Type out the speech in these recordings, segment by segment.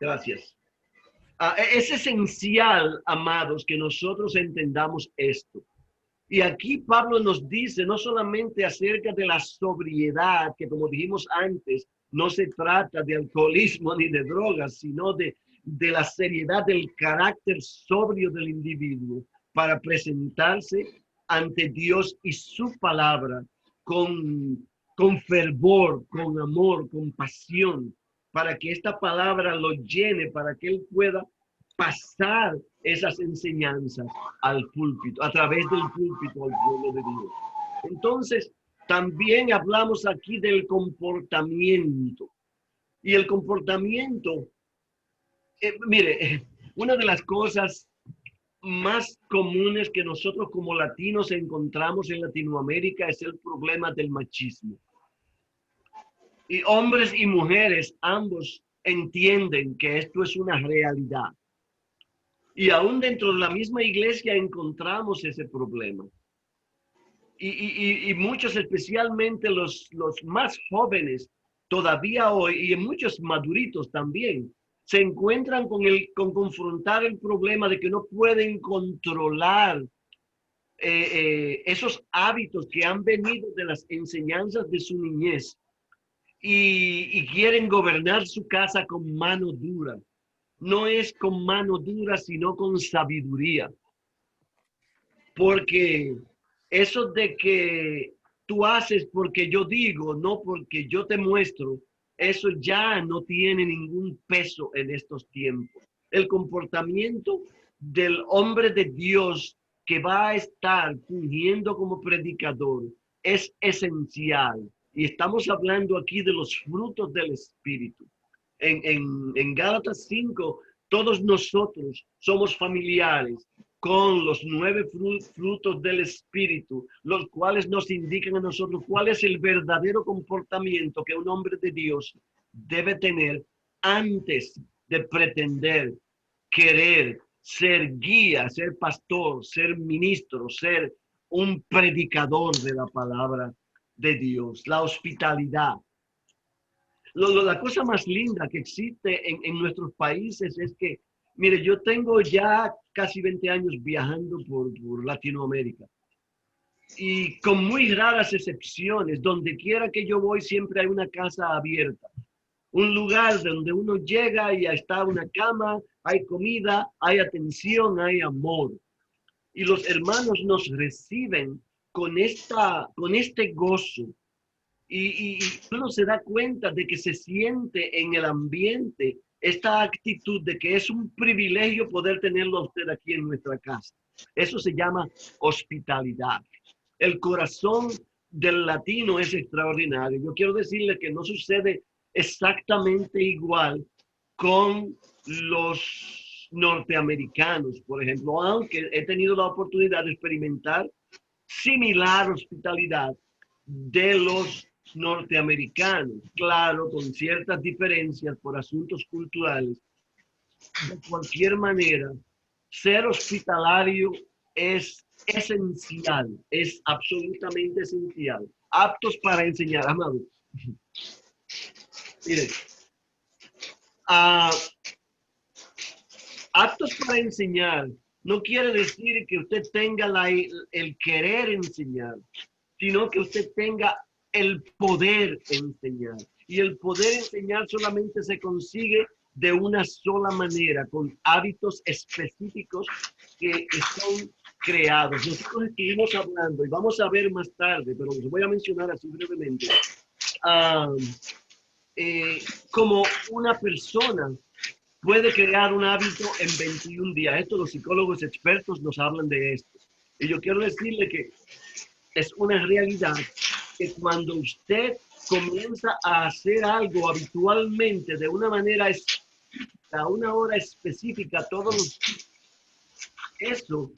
Gracias. Es esencial, amados, que nosotros entendamos esto. Y aquí Pablo nos dice no solamente acerca de la sobriedad, que como dijimos antes, no se trata de alcoholismo ni de drogas, sino de la seriedad del carácter sobrio del individuo para presentarse ante Dios y su palabra con fervor, con amor, con pasión, para que esta palabra lo llene, para que él pueda pasar esas enseñanzas al púlpito, a través del púlpito al pueblo de Dios. Entonces, también hablamos aquí del comportamiento. Y el comportamiento, mire, una de las cosas más comunes que nosotros como latinos encontramos en Latinoamérica es el problema del machismo. Y hombres y mujeres, ambos entienden que esto es una realidad. Y aún dentro de la misma iglesia encontramos ese problema. Y muchos, especialmente los más jóvenes, todavía hoy, y muchos maduritos también, se encuentran con confrontar el problema de que no pueden controlar esos hábitos que han venido de las enseñanzas de su niñez y quieren gobernar su casa con mano dura. No es con mano dura, sino con sabiduría. Porque eso de que tú haces porque yo digo, no porque yo te muestro, eso ya no tiene ningún peso en estos tiempos. El comportamiento del hombre de Dios que va a estar fungiendo como predicador es esencial. Y estamos hablando aquí de los frutos del Espíritu. En Gálatas 5, todos nosotros somos familiares con los 9 frutos del Espíritu, los cuales nos indican a nosotros cuál es el verdadero comportamiento que un hombre de Dios debe tener antes de pretender, querer, ser guía, ser pastor, ser ministro, ser un predicador de la palabra de Dios. La hospitalidad. La cosa más linda que existe en nuestros países es que, mire, yo tengo ya casi 20 años viajando por Latinoamérica y con muy raras excepciones, donde quiera que yo voy siempre hay una casa abierta, un lugar donde uno llega y está una cama, hay comida, hay atención, hay amor. Y los hermanos nos reciben con este gozo. Y uno se da cuenta de que se siente en el ambiente esta actitud de que es un privilegio poder tenerlo a usted aquí en nuestra casa. Eso se llama hospitalidad. El corazón del latino es extraordinario. Yo quiero decirle que no sucede exactamente igual con los norteamericanos, por ejemplo, aunque he tenido la oportunidad de experimentar similar hospitalidad de los norteamericanos, claro, con ciertas diferencias por asuntos culturales. De cualquier manera, ser hospitalario es esencial, es absolutamente esencial. Aptos para enseñar, amados. Miren, aptos para enseñar no quiere decir que usted tenga el querer enseñar, sino que usted tenga el poder enseñar. Y el poder enseñar solamente se consigue de una sola manera, con hábitos específicos que son creados. Nosotros estuvimos hablando, y vamos a ver más tarde, pero les voy a mencionar así brevemente, como una persona puede crear un hábito en 21 días. Esto los psicólogos expertos nos hablan de esto. Y yo quiero decirle que es una realidad que cuando usted comienza a hacer algo habitualmente de una manera a una hora específica todos los días, eso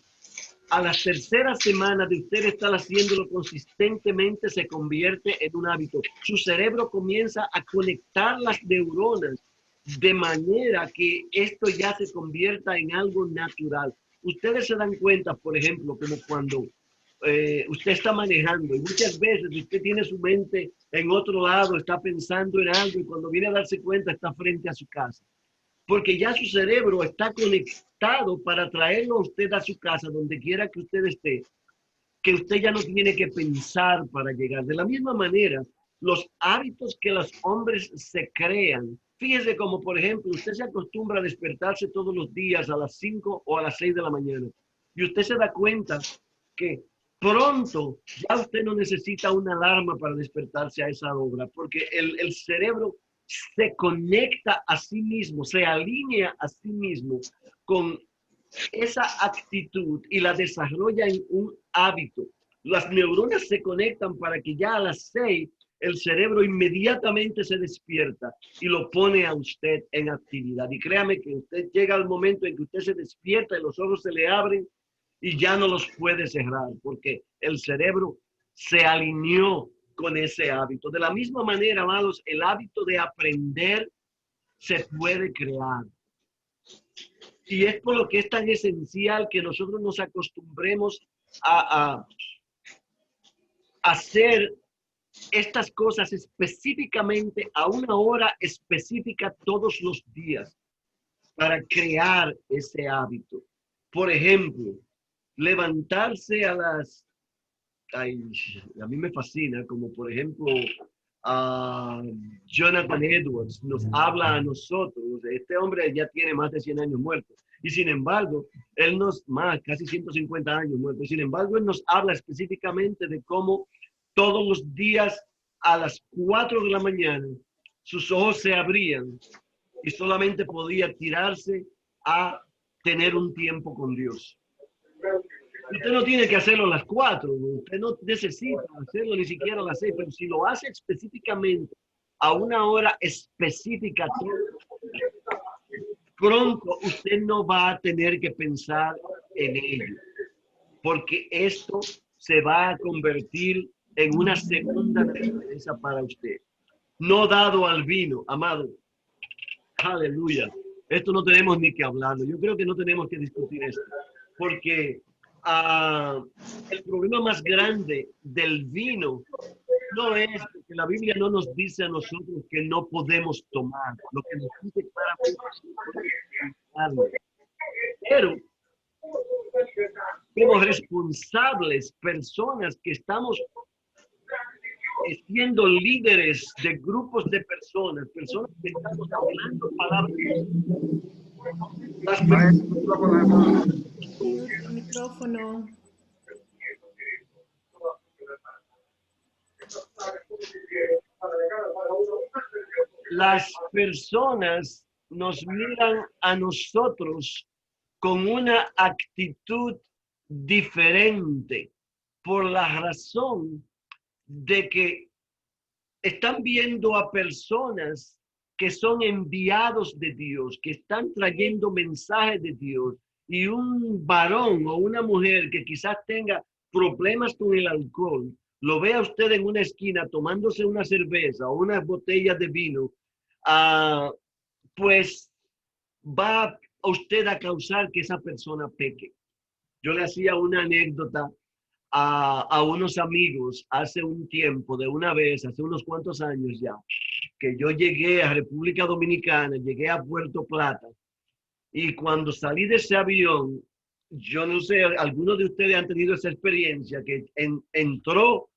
a la tercera semana de usted estar haciéndolo consistentemente se convierte en un hábito. Su cerebro comienza a conectar las neuronas de manera que esto ya se convierta en algo natural. Ustedes se dan cuenta, por ejemplo, como cuando usted está manejando y muchas veces usted tiene su mente en otro lado, está pensando en algo y cuando viene a darse cuenta está frente a su casa. porque ya su cerebro está conectado para traerlo a usted a su casa, donde quiera que usted esté, que usted ya no tiene que pensar para llegar. De la misma manera, los hábitos que los hombres se crean, fíjese como por ejemplo, usted se acostumbra a despertarse todos los días a las 5 o a las 6 de la mañana y usted se da cuenta que pronto ya usted no necesita una alarma para despertarse a esa hora, porque el cerebro se conecta a sí mismo, se alinea a sí mismo con esa actitud y la desarrolla en un hábito. Las neuronas se conectan para que ya a las 6 el cerebro inmediatamente se despierta y lo pone a usted en actividad. Y créame que usted llega al momento en que usted se despierta y los ojos se le abren y ya no los puede cerrar porque el cerebro se alineó con ese hábito. De la misma manera, amados, el hábito de aprender se puede crear. Y es por lo que es tan esencial que nosotros nos acostumbremos a hacer estas cosas específicamente a una hora específica todos los días para crear ese hábito. Por ejemplo, levantarse a las... Ay, a mí me fascina, como por ejemplo, Jonathan Edwards nos habla a nosotros. Este hombre ya tiene más de 100 años muerto. Y sin embargo, él nos, más, casi 150 años muerto. Y sin embargo, él nos habla específicamente de cómo todos los días a las 4 de la mañana sus ojos se abrían y solamente podía tirarse a tener un tiempo con Dios. Usted no tiene que hacerlo a las 4, usted no necesita hacerlo ni siquiera a las 6, pero si lo hace específicamente a una hora específica, pronto usted no va a tener que pensar en ello, porque esto se va a convertir en una segunda naturaleza para usted. No dado al vino, amado. Aleluya. Esto no tenemos ni que hablarlo. Yo creo que no tenemos que discutir esto, porque el problema más grande del vino no es que la Biblia no nos dice a nosotros que no podemos tomar, lo que nos dice claramente, pero como responsables, personas que estamos siendo líderes de grupos de personas, personas que estamos hablando palabras. Las personas, El micrófono. las personas nos miran a nosotros con una actitud diferente por la razón de que están viendo a personas que son enviados de Dios, que están trayendo mensajes de Dios, y un varón o una mujer que quizás tenga problemas con el alcohol, lo vea usted en una esquina tomándose una cerveza o unas botellas de vino, pues va a usted a causar que esa persona peque. Yo le hacía una anécdota a unos amigos hace un tiempo, de una vez, hace unos cuantos años ya, que yo llegué a República Dominicana, llegué a Puerto Plata, y cuando salí de ese avión, yo no sé, algunos de ustedes han tenido esa experiencia, que entró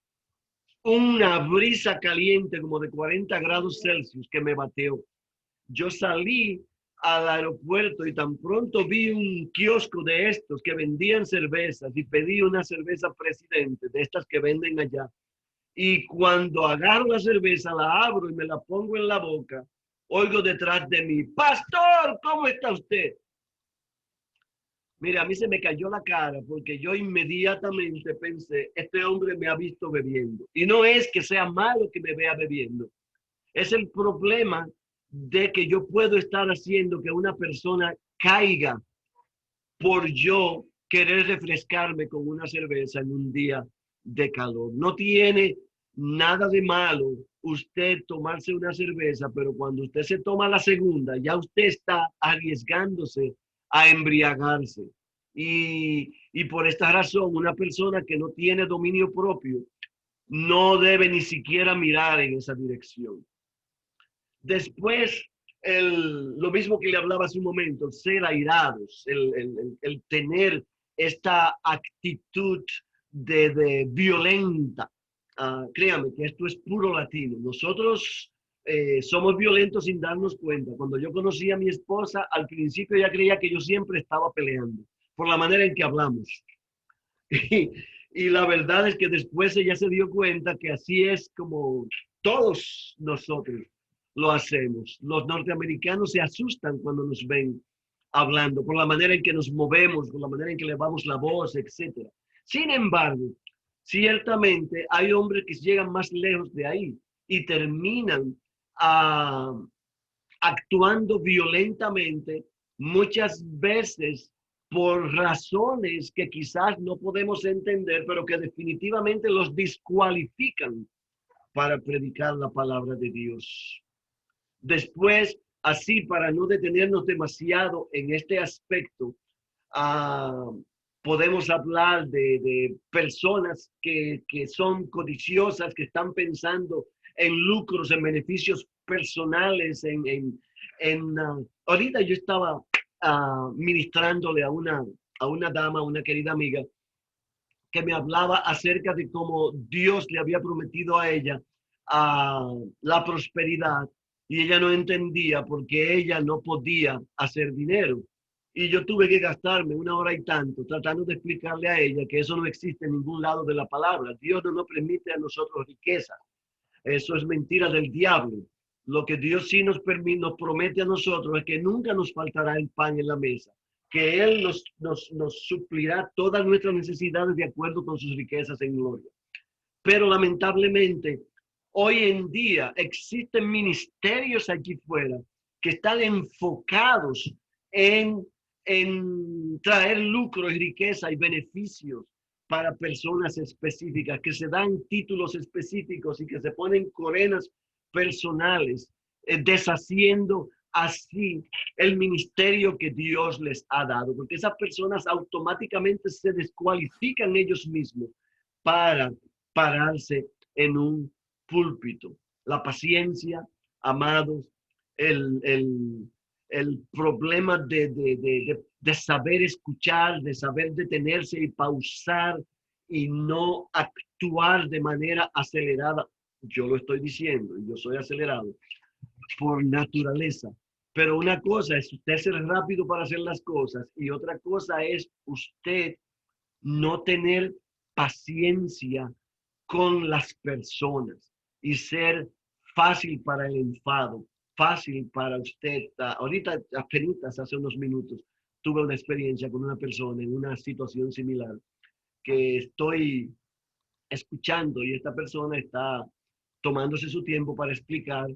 una brisa caliente como de 40 grados Celsius que me bateó. Yo salí al aeropuerto y tan pronto vi un kiosco de estos que vendían cervezas y pedí una cerveza Presidente, de estas que venden allá. Y cuando agarro la cerveza, la abro y me la pongo en la boca, oigo detrás de mí: pastor, ¿cómo está usted? Mira, a mí se me cayó la cara porque yo inmediatamente pensé, este hombre me ha visto bebiendo. Y no es que sea malo que me vea bebiendo. Es el problema de que yo puedo estar haciendo que una persona caiga por yo querer refrescarme con una cerveza en un día de calor. No tiene nada de malo usted tomarse una cerveza, pero cuando usted se toma la segunda, ya usted está arriesgándose a embriagarse. Y por esta razón, una persona que no tiene dominio propio no debe ni siquiera mirar en esa dirección. Después, lo mismo que le hablaba hace un momento, ser airados, el tener esta actitud de violenta. Créame que esto es puro latino. Nosotros somos violentos sin darnos cuenta. Cuando yo conocí a mi esposa, al principio ella creía que yo siempre estaba peleando por la manera en que hablamos. Y, y la verdad es que después ella se dio cuenta que así es como todos nosotros lo hacemos. Los norteamericanos se asustan cuando nos ven hablando, por la manera en que nos movemos, por la manera en que elevamos la voz, etc. Sin embargo, ciertamente hay hombres que llegan más lejos de ahí y terminan actuando violentamente, muchas veces por razones que quizás no podemos entender, pero que definitivamente los descualifican para predicar la palabra de Dios. Después, así para no detenernos demasiado en este aspecto, podemos hablar de personas que son codiciosas, que están pensando en lucros, en beneficios personales, ahorita yo estaba ministrándole a una dama, una querida amiga, que me hablaba acerca de cómo Dios le había prometido a ella la prosperidad y ella no entendía por qué ella no podía hacer dinero. Y yo tuve que gastarme 1 hora y tanto tratando de explicarle a ella que eso no existe en ningún lado de la palabra. Dios no nos permite a nosotros riqueza. Eso es mentira del diablo. Lo que Dios sí nos promete a nosotros es que nunca nos faltará el pan en la mesa, que Él nos suplirá todas nuestras necesidades de acuerdo con sus riquezas en gloria. Pero lamentablemente, hoy en día existen ministerios aquí fuera que están enfocados en traer lucro y riqueza y beneficios para personas específicas, que se dan títulos específicos y que se ponen coronas personales, deshaciendo así el ministerio que Dios les ha dado, porque esas personas automáticamente se descualifican ellos mismos para pararse en un púlpito. La paciencia, amados, el problema de saber escuchar, de saber detenerse y pausar y no actuar de manera acelerada. Yo lo estoy diciendo, yo soy acelerado por naturaleza. Pero una cosa es usted ser rápido para hacer las cosas y otra cosa es usted no tener paciencia con las personas y ser fácil para el enfado, fácil para usted. Ahorita, apenas hace unos minutos, tuve una experiencia con una persona en una situación similar que estoy escuchando y esta persona está tomándose su tiempo para explicar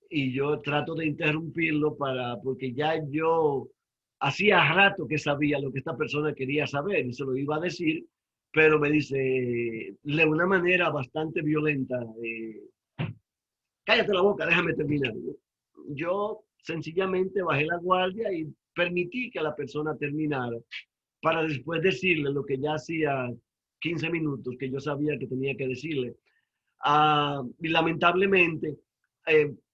y yo trato de interrumpirlo porque ya yo hacía rato que sabía lo que esta persona quería saber y se lo iba a decir, pero me dice de una manera bastante violenta, cállate la boca, déjame terminar. Yo sencillamente bajé la guardia y permití que la persona terminara para después decirle lo que ya hacía 15 minutos que yo sabía que tenía que decirle. Y lamentablemente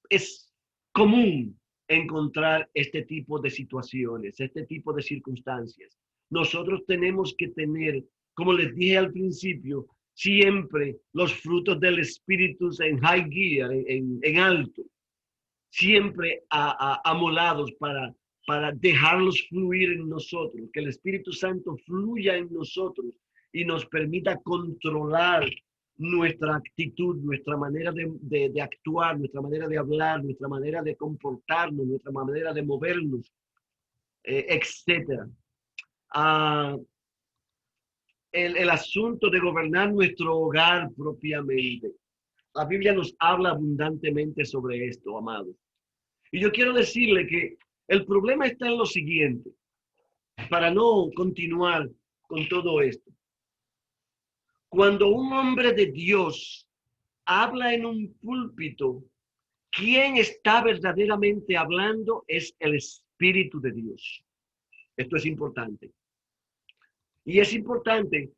es común encontrar este tipo de situaciones, este tipo de circunstancias. Nosotros tenemos que tener, como les dije al principio, siempre los frutos del Espíritu en high gear, en alto, siempre amolados para dejarlos fluir en nosotros, que el Espíritu Santo fluya en nosotros y nos permita controlar nuestra actitud, nuestra manera de actuar, nuestra manera de hablar, nuestra manera de comportarnos, nuestra manera de movernos, etc. El asunto de gobernar nuestro hogar propiamente. La Biblia nos habla abundantemente sobre esto, amados. Y yo quiero decirle que el problema está en lo siguiente, para no continuar con todo esto. Cuando un hombre de Dios habla en un púlpito, quien está verdaderamente hablando es el Espíritu de Dios. Esto es importante. Y es importante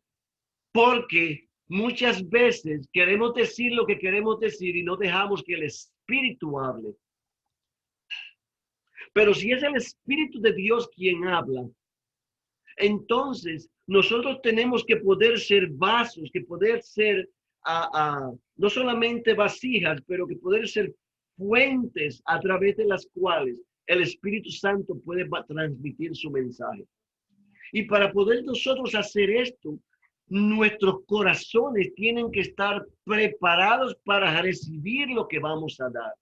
porque muchas veces queremos decir lo que queremos decir y no dejamos que el Espíritu hable. Pero si es el Espíritu de Dios quien habla, entonces nosotros tenemos que poder ser vasos, que poder ser no solamente vasijas, pero que poder ser fuentes a través de las cuales el Espíritu Santo puede transmitir su mensaje. Y para poder nosotros hacer esto, nuestros corazones tienen que estar preparados para recibir lo que vamos a dar.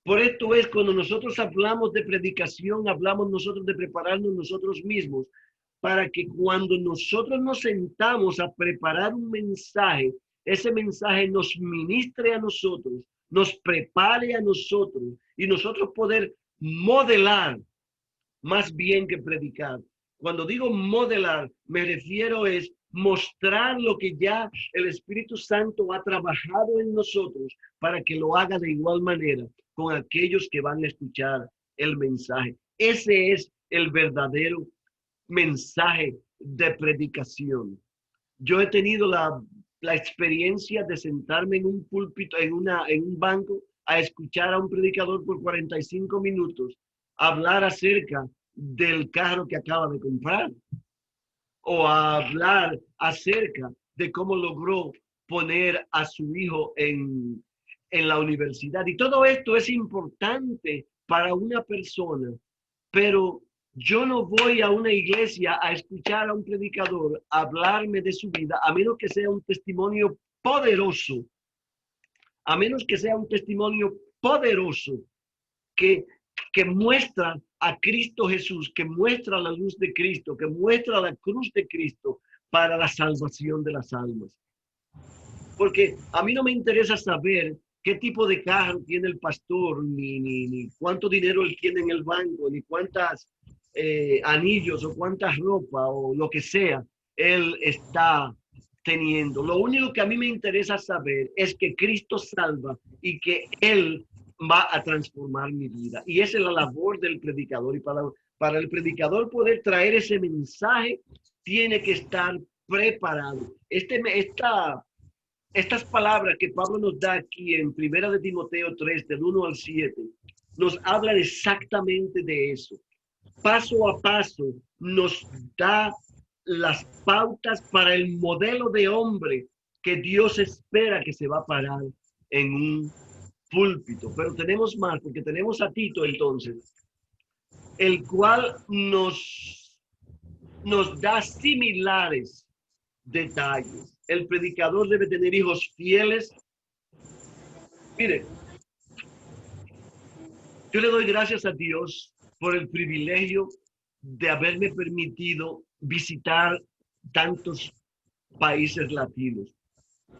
Por esto es cuando nosotros hablamos de predicación, hablamos nosotros de prepararnos nosotros mismos, para que cuando nosotros nos sentamos a preparar un mensaje, ese mensaje nos ministre a nosotros, nos prepare a nosotros y nosotros poder modelar más bien que predicar. Cuando digo modelar, me refiero es mostrar lo que ya el Espíritu Santo ha trabajado en nosotros para que lo haga de igual manera con aquellos que van a escuchar el mensaje. Ese es el verdadero mensaje de predicación. Yo he tenido la experiencia de sentarme en un púlpito, en un banco, a escuchar a un predicador por 45 minutos hablar acerca del carro que acaba de comprar o a hablar acerca de cómo logró poner a su hijo en la universidad. Y todo esto es importante para una persona, pero yo no voy a una iglesia a escuchar a un predicador hablarme de su vida, a menos que sea un testimonio poderoso, a menos que sea un testimonio poderoso que muestra a Cristo Jesús, que muestra la luz de Cristo, que muestra la cruz de Cristo para la salvación de las almas. Porque a mí no me interesa saber qué tipo de carro tiene el pastor, ni cuánto dinero él tiene en el banco, ni cuántas anillos o cuántas ropa o lo que sea él está teniendo. Lo único que a mí me interesa saber es que Cristo salva y que él va a transformar mi vida. Y esa es la labor del predicador. Y para el predicador poder traer ese mensaje, tiene que estar preparado. Estas palabras que Pablo nos da aquí en 1 de Timoteo 3, del 1 al 7, nos hablan exactamente de eso. Paso a paso nos da las pautas para el modelo de hombre que Dios espera que se va a parar en un púlpito. Pero tenemos más, porque tenemos a Tito entonces, el cual nos da similares detalles. El predicador debe tener hijos fieles. Mire, yo le doy gracias a Dios por el privilegio de haberme permitido visitar tantos países latinos.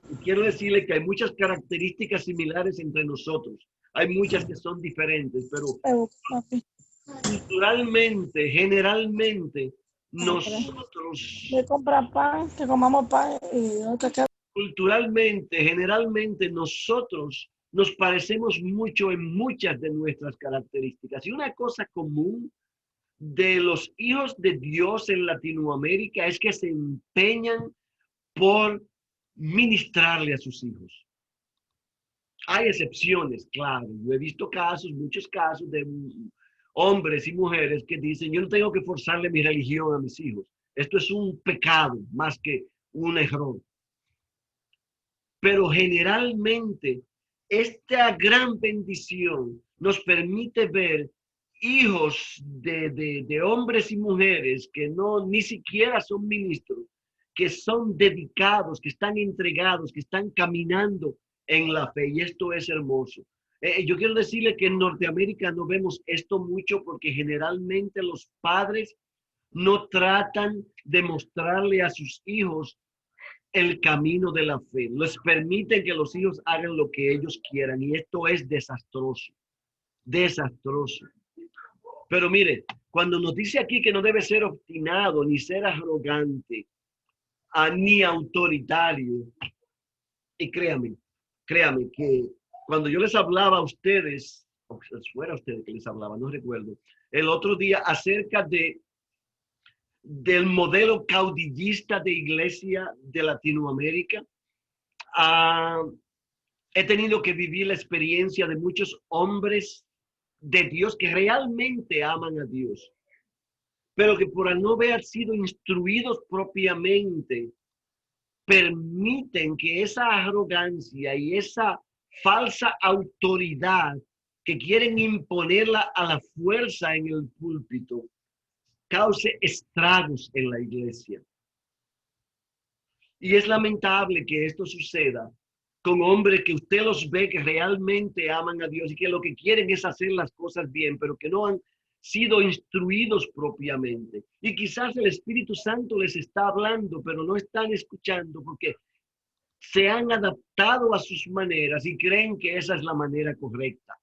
Y quiero decirle que hay muchas características similares entre nosotros. Hay muchas que son diferentes, pero culturalmente, generalmente, nosotros... De comprar pan, que comamos pan y no te queda. Culturalmente, generalmente, nosotros nos parecemos mucho en muchas de nuestras características. Y una cosa común de los hijos de Dios en Latinoamérica es que se empeñan por ministrarle a sus hijos. Hay excepciones, claro. Yo he visto casos, muchos casos de hombres y mujeres que dicen, yo no tengo que forzarle mi religión a mis hijos. Esto es un pecado más que un error. Pero generalmente esta gran bendición nos permite ver hijos de hombres y mujeres que no ni siquiera son ministros, que son dedicados, que están entregados, que están caminando en la fe. Y esto es hermoso. Yo quiero decirle que en Norteamérica no vemos esto mucho porque generalmente los padres no tratan de mostrarle a sus hijos el camino de la fe. Les permiten que los hijos hagan lo que ellos quieran y esto es desastroso, desastroso. Pero mire, cuando nos dice aquí que no debe ser obstinado, ni ser arrogante, ni autoritario, y créame que cuando yo les hablaba a ustedes, o fuera a ustedes que les hablaba, no recuerdo, el otro día acerca del modelo caudillista de iglesia de Latinoamérica, he tenido que vivir la experiencia de muchos hombres de Dios, que realmente aman a Dios, pero que por no haber sido instruidos propiamente, permiten que esa arrogancia y esa falsa autoridad que quieren imponerla a la fuerza en el púlpito cause estragos en la iglesia. Y es lamentable que esto suceda con hombres que usted los ve que realmente aman a Dios y que lo que quieren es hacer las cosas bien, pero que no han sido instruidos propiamente. Y quizás el Espíritu Santo les está hablando, pero no están escuchando porque se han adaptado a sus maneras y creen que esa es la manera correcta.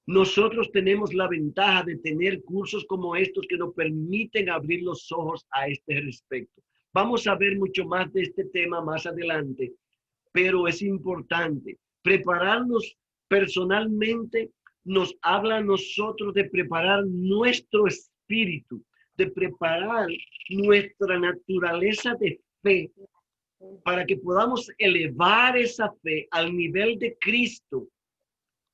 Nosotros tenemos la ventaja de tener cursos como estos que nos permiten abrir los ojos a este respecto. Vamos a ver mucho más de este tema más adelante, pero es importante prepararnos personalmente. Nos habla a nosotros de preparar nuestro espíritu, de preparar nuestra naturaleza de fe para que podamos elevar esa fe al nivel de Cristo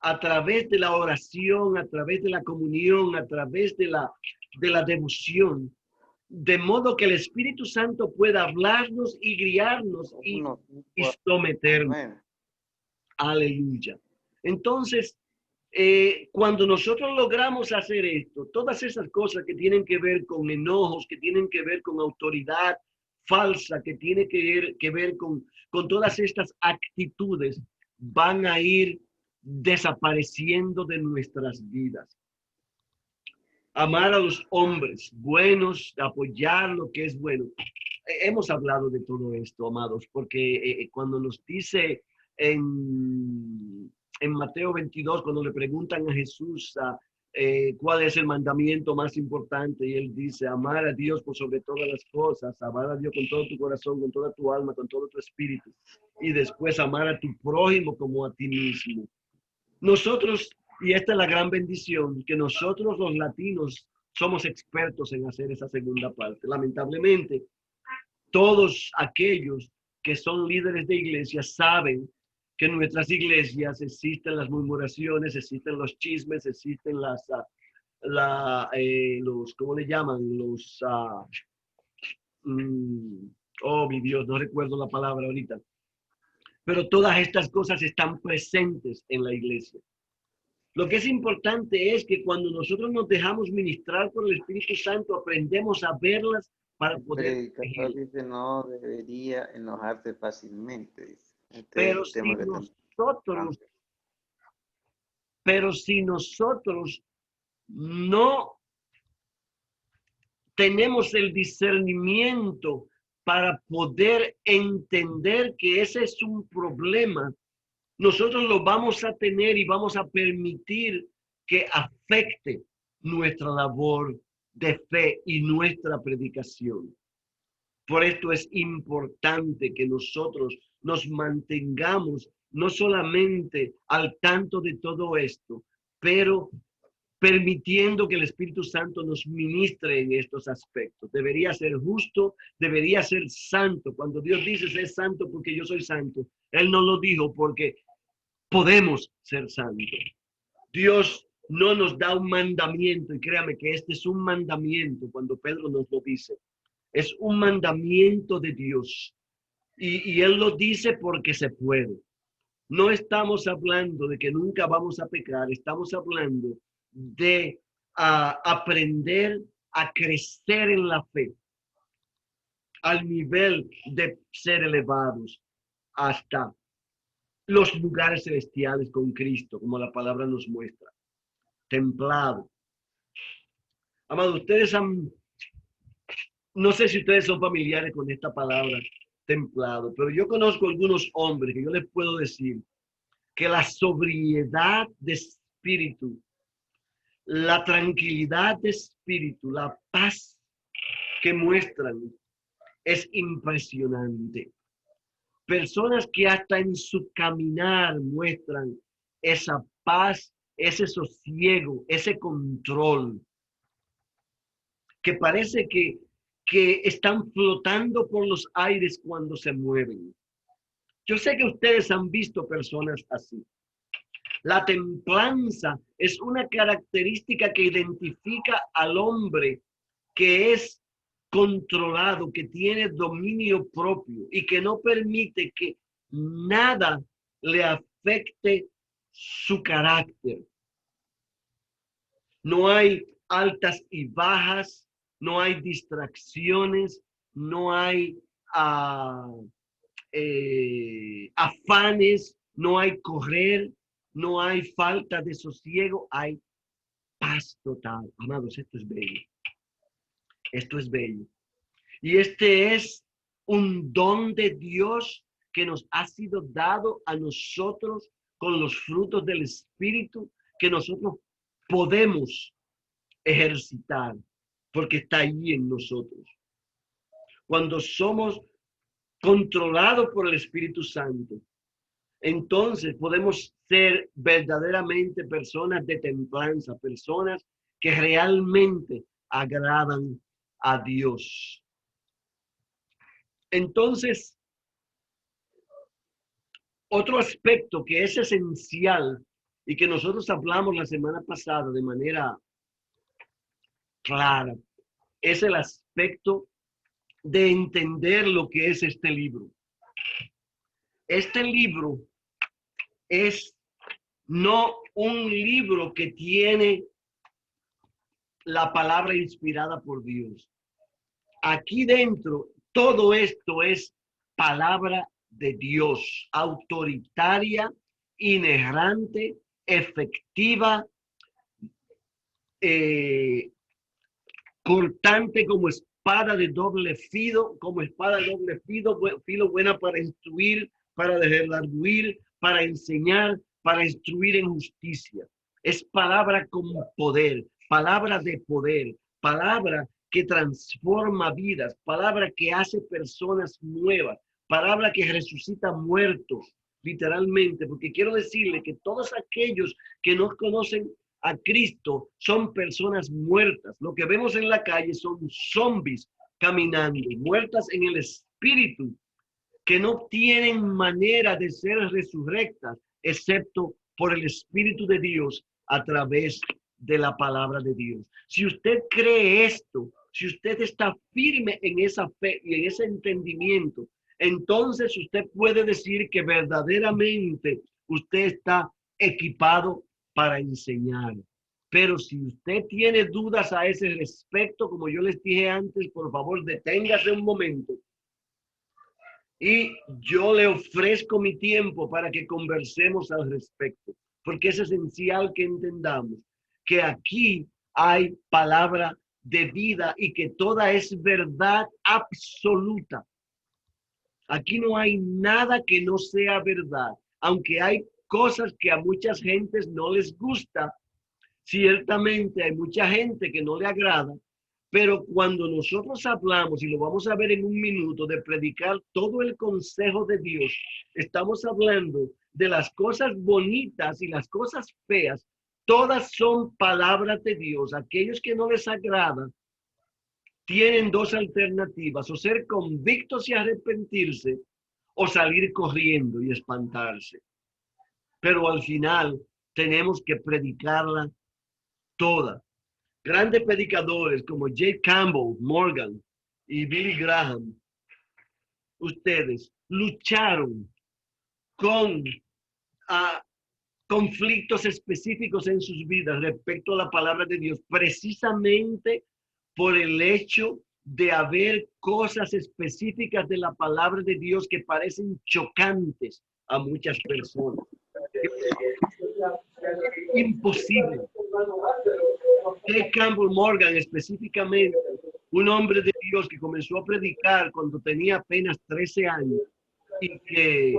a través de la oración, a través de la comunión, a través de la devoción, de modo que el Espíritu Santo pueda hablarnos y guiarnos y someternos. Aleluya. Entonces, cuando nosotros logramos hacer esto, todas esas cosas que tienen que ver con enojos, que tienen que ver con autoridad falsa, que tiene que ver con todas estas actitudes, van a ir desapareciendo de nuestras vidas. Amar a los hombres buenos, apoyar lo que es bueno. Hemos hablado de todo esto, amados, porque cuando nos dice en Mateo 22, cuando le preguntan a Jesús cuál es el mandamiento más importante, y él dice, amar a Dios por sobre todas las cosas, amar a Dios con todo tu corazón, con toda tu alma, con todo tu espíritu, y después amar a tu prójimo como a ti mismo. Nosotros, y esta es la gran bendición, que nosotros los latinos somos expertos en hacer esa segunda parte. Lamentablemente, todos aquellos que son líderes de iglesia saben que en nuestras iglesias existen las murmuraciones, existen los chismes, existen los, ¿cómo le llaman? Oh, mi Dios, no recuerdo la palabra ahorita. Pero todas estas cosas están presentes en la iglesia. Lo que es importante es que cuando nosotros nos dejamos ministrar por el Espíritu Santo, aprendemos a verlas para poder... El predicador dice no debería enojarse fácilmente. Pero si nosotros no tenemos el discernimiento para poder entender que ese es un problema, nosotros lo vamos a tener y vamos a permitir que afecte nuestra labor de fe y nuestra predicación. Por esto es importante que nosotros nos mantengamos no solamente al tanto de todo esto, pero permitiendo que el Espíritu Santo nos ministre en estos aspectos. Debería ser justo, debería ser santo. Cuando Dios dice ser santo porque yo soy santo, Él no lo dijo porque podemos ser santos. Dios no nos da un mandamiento, y créame que este es un mandamiento cuando Pedro nos lo dice. Es un mandamiento de Dios. Y Él lo dice porque se puede. No estamos hablando de que nunca vamos a pecar, estamos hablando de aprender a crecer en la fe al nivel de ser elevados hasta los lugares celestiales con Cristo, como la palabra nos muestra. Templado. Amado, no sé si ustedes son familiares con esta palabra, templado, pero yo conozco algunos hombres que yo les puedo decir que la sobriedad de espíritu, la tranquilidad de espíritu, la paz que muestran es impresionante. Personas que hasta en su caminar muestran esa paz, ese sosiego, ese control, que parece que están flotando por los aires cuando se mueven. Yo sé que ustedes han visto personas así. La templanza es una característica que identifica al hombre que es controlado, que tiene dominio propio y que no permite que nada le afecte su carácter. No hay altas y bajas, no hay distracciones, no hay afanes, no hay correr, no hay falta de sosiego, hay paz total. Amados, esto es bello. Esto es bello. Y este es un don de Dios que nos ha sido dado a nosotros con los frutos del Espíritu que nosotros podemos ejercitar porque está allí en nosotros. Cuando somos controlados por el Espíritu Santo, entonces podemos ser verdaderamente personas de templanza, personas que realmente agradan a Dios. Entonces, otro aspecto que es esencial y que nosotros hablamos la semana pasada de manera clara, es el aspecto de entender lo que es este libro. Este libro es no un libro que tiene la palabra inspirada por Dios. Aquí dentro, todo esto es palabra de Dios, autoritaria, inerrante, efectiva, cortante como espada de doble filo, filo buena para instruir, para redarguir, para enseñar, para instruir en justicia. Es palabra con poder, palabra de poder, palabra que transforma vidas, palabra que hace personas nuevas, palabra que resucita muertos, literalmente, porque quiero decirle que todos aquellos que no conocen a Cristo son personas muertas. Lo que vemos en la calle son zombies caminando, muertas en el espíritu, que no tienen manera de ser resurrectas, excepto por el Espíritu de Dios a través de la palabra de Dios. Si usted cree esto, si usted está firme en esa fe y en ese entendimiento, entonces usted puede decir que verdaderamente usted está equipado para enseñar. Pero si usted tiene dudas a ese respecto, como yo les dije antes, por favor, deténgase un momento. Y yo le ofrezco mi tiempo para que conversemos al respecto, porque es esencial que entendamos que aquí hay palabra de vida y que toda es verdad absoluta. Aquí no hay nada que no sea verdad, aunque hay cosas que a muchas gentes no les gusta. Ciertamente hay mucha gente que no le agrada, pero cuando nosotros hablamos, y lo vamos a ver en un minuto, de predicar todo el consejo de Dios, estamos hablando de las cosas bonitas y las cosas feas. Todas son palabras de Dios. Aquellos que no les agrada tienen dos alternativas: o ser convictos y arrepentirse, o salir corriendo y espantarse. Pero al final tenemos que predicarla toda. Grandes predicadores como J. Campbell Morgan y Billy Graham, ustedes lucharon con conflictos específicos en sus vidas respecto a la palabra de Dios, precisamente por el hecho de haber cosas específicas de la palabra de Dios que parecen chocantes a muchas personas. Imposible. J. Campbell Morgan, específicamente, un hombre de Dios que comenzó a predicar cuando tenía apenas 13 años y que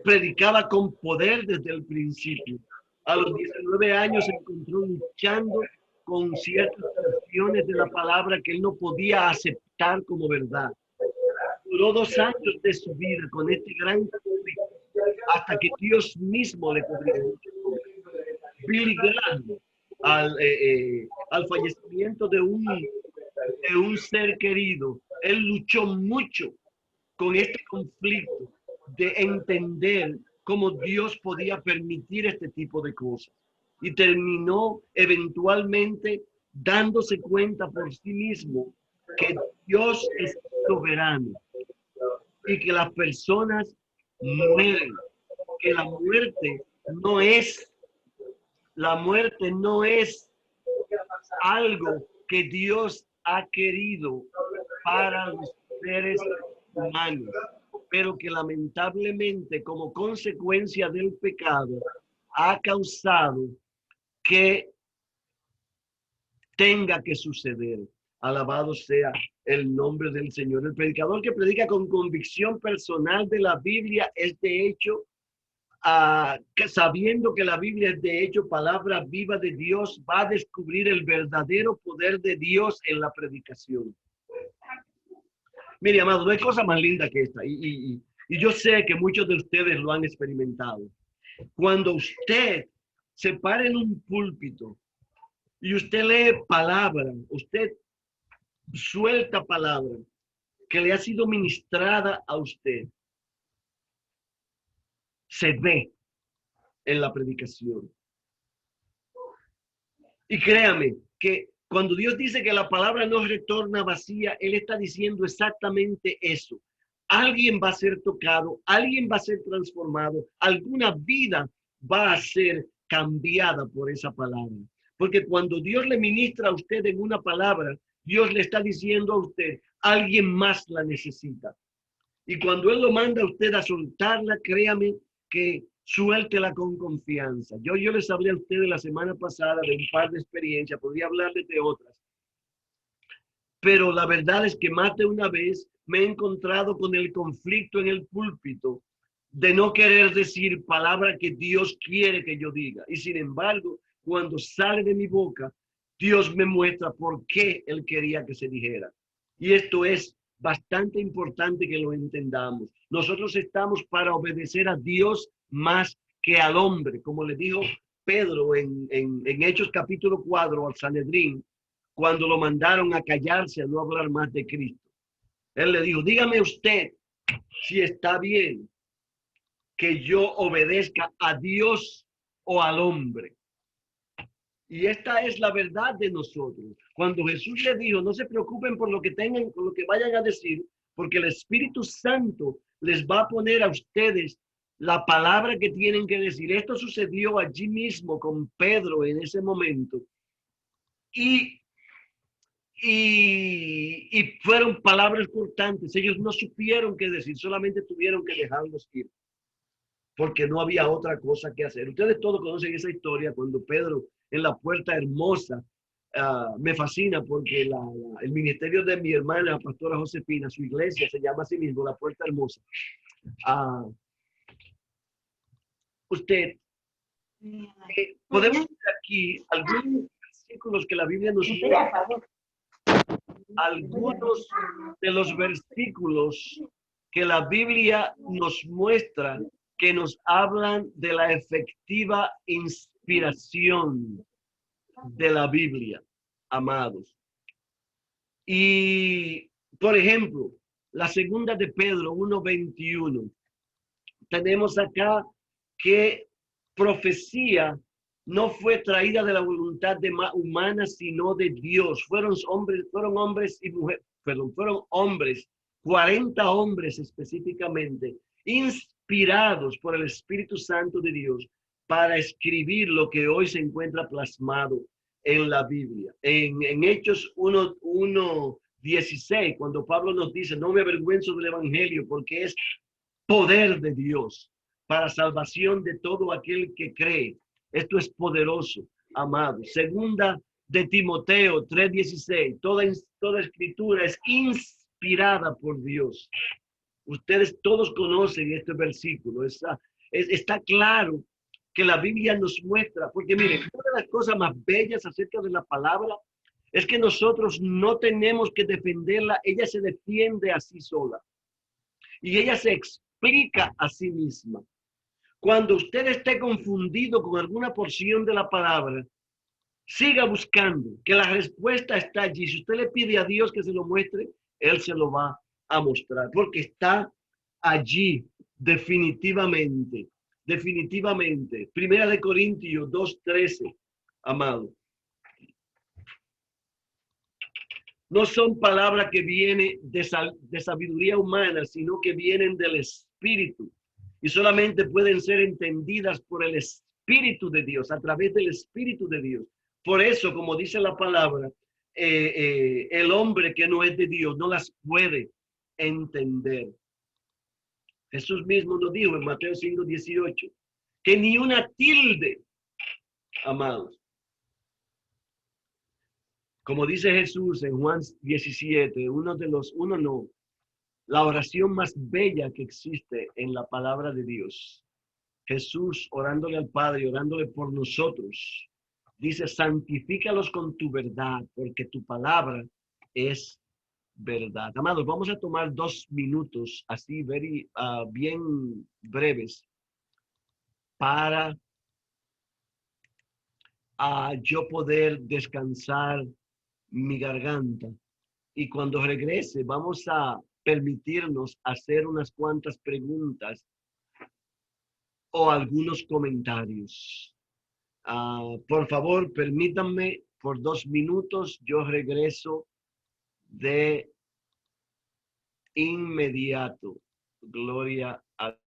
predicaba con poder desde el principio. A los 19 años se encontró luchando con ciertas versiones de la palabra que él no podía aceptar como verdad. Duró 2 años de su vida con este gran conflicto hasta que Dios mismo le corrigió. Billy Graham, al fallecimiento de un ser querido, él luchó mucho con este conflicto de entender cómo Dios podía permitir este tipo de cosas. Y terminó eventualmente dándose cuenta por sí mismo que Dios es soberano y que las personas mueren, que la muerte no es algo que Dios ha querido para los seres humanos, pero que lamentablemente como consecuencia del pecado ha causado que tenga que suceder. Alabado sea el nombre del Señor. El predicador que predica con convicción personal de la Biblia es de hecho, sabiendo que la Biblia es de hecho palabra viva de Dios, va a descubrir el verdadero poder de Dios en la predicación. Mire, amado, no hay cosa más linda que esta. Y yo sé que muchos de ustedes lo han experimentado. Cuando usted se para en un púlpito y usted lee palabra, usted suelta palabra que le ha sido ministrada a usted, se ve en la predicación. Y créame que cuando Dios dice que la palabra no retorna vacía, Él está diciendo exactamente eso. Alguien va a ser tocado, alguien va a ser transformado, alguna vida va a ser cambiada por esa palabra. Porque cuando Dios le ministra a usted en una palabra, Dios le está diciendo a usted, alguien más la necesita. Y cuando Él lo manda a usted a soltarla, créame que suéltela con confianza. Yo les hablé a ustedes la semana pasada de un par de experiencias, podría hablarles de otras. Pero la verdad es que más de una vez me he encontrado con el conflicto en el púlpito de no querer decir palabra que Dios quiere que yo diga. Y sin embargo, cuando sale de mi boca, Dios me muestra por qué Él quería que se dijera. Y esto es bastante importante que lo entendamos. Nosotros estamos para obedecer a Dios más que al hombre, como le dijo Pedro en Hechos capítulo 4 al Sanedrín, cuando lo mandaron a callarse, a no hablar más de Cristo. Él le dijo, dígame usted si está bien que yo obedezca a Dios o al hombre. Y esta es la verdad de nosotros. Cuando Jesús le dijo, no se preocupen por lo que tengan, por lo que vayan a decir, porque el Espíritu Santo les va a poner a ustedes la palabra que tienen que decir. Esto sucedió allí mismo con Pedro en ese momento. Y fueron palabras cortantes. Ellos no supieron qué decir, solamente tuvieron que dejarlos ir, porque no había otra cosa que hacer. Ustedes todos conocen esa historia cuando Pedro en la Puerta Hermosa, me fascina porque el ministerio de mi hermana, la pastora Josefina, su iglesia se llama así mismo, la Puerta Hermosa. Usted, podemos ver aquí algunos versículos que la Biblia nos muestra. Algunos de los versículos que la Biblia nos muestra que nos hablan de la efectiva inspiración de la Biblia, amados. Y, por ejemplo, la segunda de Pedro 1:21. Tenemos acá que profecía no fue traída de la voluntad humana, sino de Dios. Fueron hombres y mujeres, fueron hombres, 40 hombres específicamente, inspirados por el Espíritu Santo de Dios para escribir lo que hoy se encuentra plasmado en la Biblia. En Hechos 1:16, cuando Pablo nos dice, no me avergüenzo del Evangelio porque es poder de Dios para salvación de todo aquel que cree. Esto es poderoso, amado. Segunda de Timoteo 3:16. Toda escritura es inspirada por Dios. Ustedes todos conocen este versículo. Está claro que la Biblia nos muestra, porque miren, una de las cosas más bellas acerca de la palabra es que nosotros no tenemos que defenderla. Ella se defiende a sí sola. Y ella se explica a sí misma. Cuando usted esté confundido con alguna porción de la palabra, siga buscando, que la respuesta está allí. Si usted le pide a Dios que se lo muestre, Él se lo va a mostrar, porque está allí definitivamente. definitivamente. Primera de Corintios 2:13, amado. No son palabras que vienen de sabiduría humana, sino que vienen del Espíritu. Y solamente pueden ser entendidas por el Espíritu de Dios, a través del Espíritu de Dios. Por eso, como dice la palabra, el hombre que no es de Dios no las puede entender. Jesús mismo nos dijo en Mateo 5:18, que ni una tilde, amados. Como dice Jesús en Juan 17, la oración más bella que existe en la palabra de Dios. Jesús orándole al Padre, orándole por nosotros, dice, santifícalos con tu verdad, porque tu palabra es verdad. Amados, vamos a tomar 2 minutos, así bien breves, para yo poder descansar mi garganta. Y cuando regrese, vamos a permitirnos hacer unas cuantas preguntas o algunos comentarios. Por favor, permítanme por 2 minutos, yo regreso de inmediato. Gloria a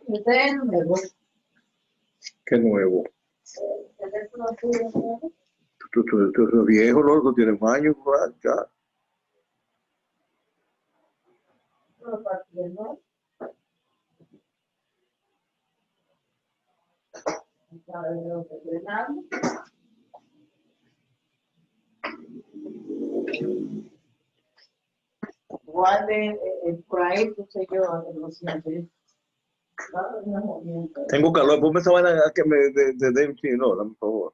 ¿Qué nuevo? ¿Qué nuevo? ¿El teléfono tuyo es nuevo? Tú eres viejo, ¿no? Tú tienes años, ya. No, para ti, ¿no? ¿Sabes de lo que estoy hablando? Igual por ahí puse yo a los siempre. Tengo calor, ponme esa vaina que me de sí, no, dame por favor.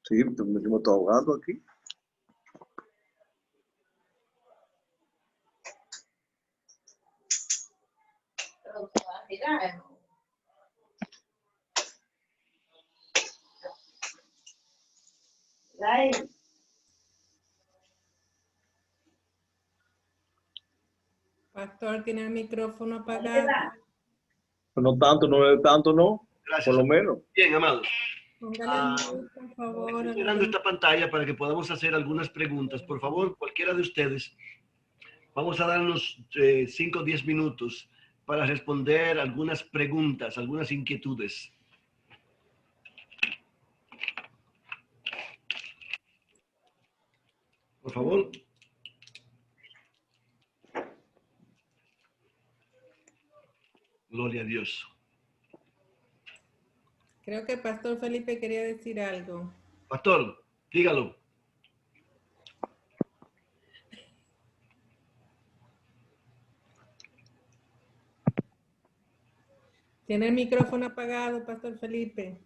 Sí, me estoy ahogando aquí. Pero tú vas a mirar, ¿no? Ahí. Pastor, tiene el micrófono apagado. No tanto, no es tanto, no. Gracias. Por lo menos. Bien, amados. Póngale mute, por favor. Estoy dando esta pantalla para que podamos hacer algunas preguntas. Por favor, cualquiera de ustedes, vamos a darnos 5 o 10 minutos para responder algunas preguntas, algunas inquietudes. Por favor. Gloria a Dios. Creo que Pastor Felipe quería decir algo. Pastor, dígalo. Tiene el micrófono apagado, Pastor Felipe.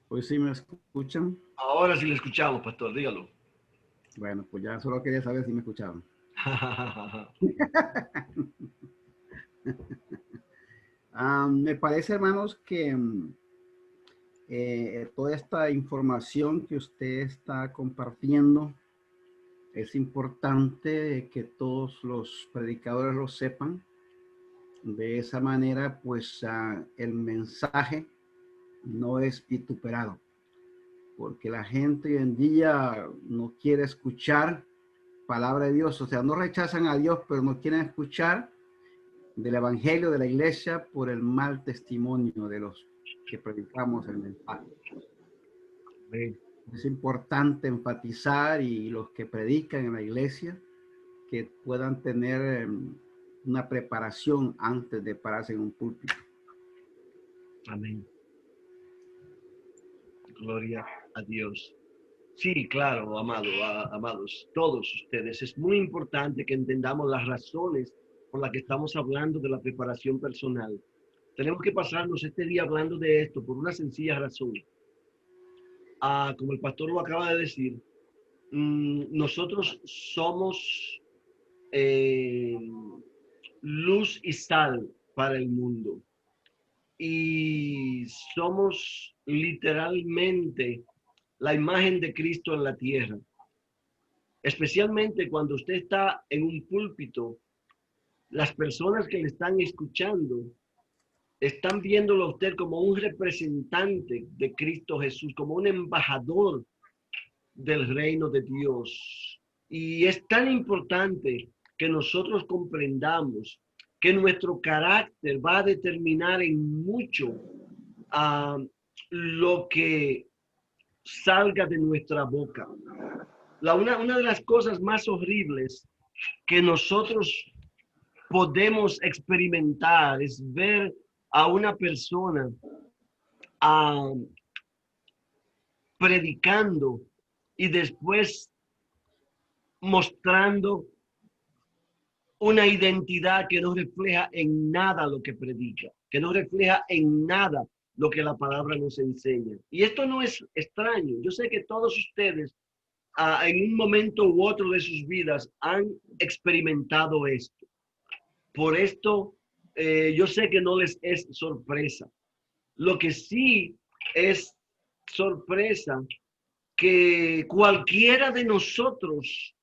Pues sí me escuchan. Ahora sí le escuchamos, pastor, dígalo. Bueno, pues ya solo quería saber si me escuchaban. Me parece, hermanos, que toda esta información que usted está compartiendo es importante que todos los predicadores lo sepan. De esa manera, pues el mensaje no es vituperado, porque la gente hoy en día no quiere escuchar palabra de Dios. O sea, no rechazan a Dios, pero no quieren escuchar del evangelio de la iglesia por el mal testimonio de los que predicamos el mensaje. Amén. Es importante enfatizar, y los que predican en la iglesia que puedan tener una preparación antes de pararse en un púlpito. Amén. Gloria a Dios. Sí, claro, amados, todos ustedes. Es muy importante que entendamos las razones por las que estamos hablando de la preparación personal. Tenemos que pasarnos este día hablando de esto por una sencilla razón. Como el pastor lo acaba de decir, nosotros somos luz y sal para el mundo. Y somos literalmente la imagen de Cristo en la tierra. Especialmente cuando usted está en un púlpito, las personas que le están escuchando están viéndolo a usted como un representante de Cristo Jesús, como un embajador del reino de Dios. Y es tan importante que nosotros comprendamos que nuestro carácter va a determinar en mucho lo que salga de nuestra boca. Una de las cosas más horribles que nosotros podemos experimentar es ver a una persona predicando y después mostrando una identidad que no refleja en nada lo que predica, que no refleja en nada lo que la palabra nos enseña. Y esto no es extraño. Yo sé que todos ustedes en un momento u otro de sus vidas han experimentado esto. Por esto, yo sé que no les es sorpresa. Lo que sí es sorpresa, que cualquiera de nosotros,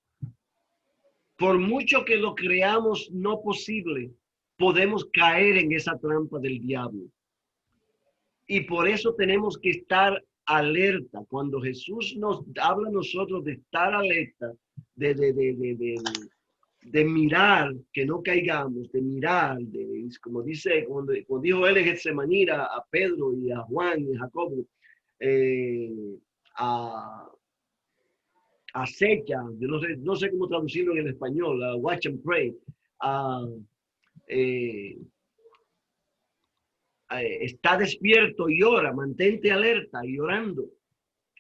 por mucho que lo creamos no posible, podemos caer en esa trampa del diablo. Y por eso tenemos que estar alerta. Cuando Jesús nos habla a nosotros de estar alerta, de mirar que no caigamos, de mirar, como dice, cuando dijo él en Getsemaní a Pedro y a Juan y a Jacobo, acecha, yo no sé cómo traducirlo en el español, watch and pray, está despierto y ora, mantente alerta y orando,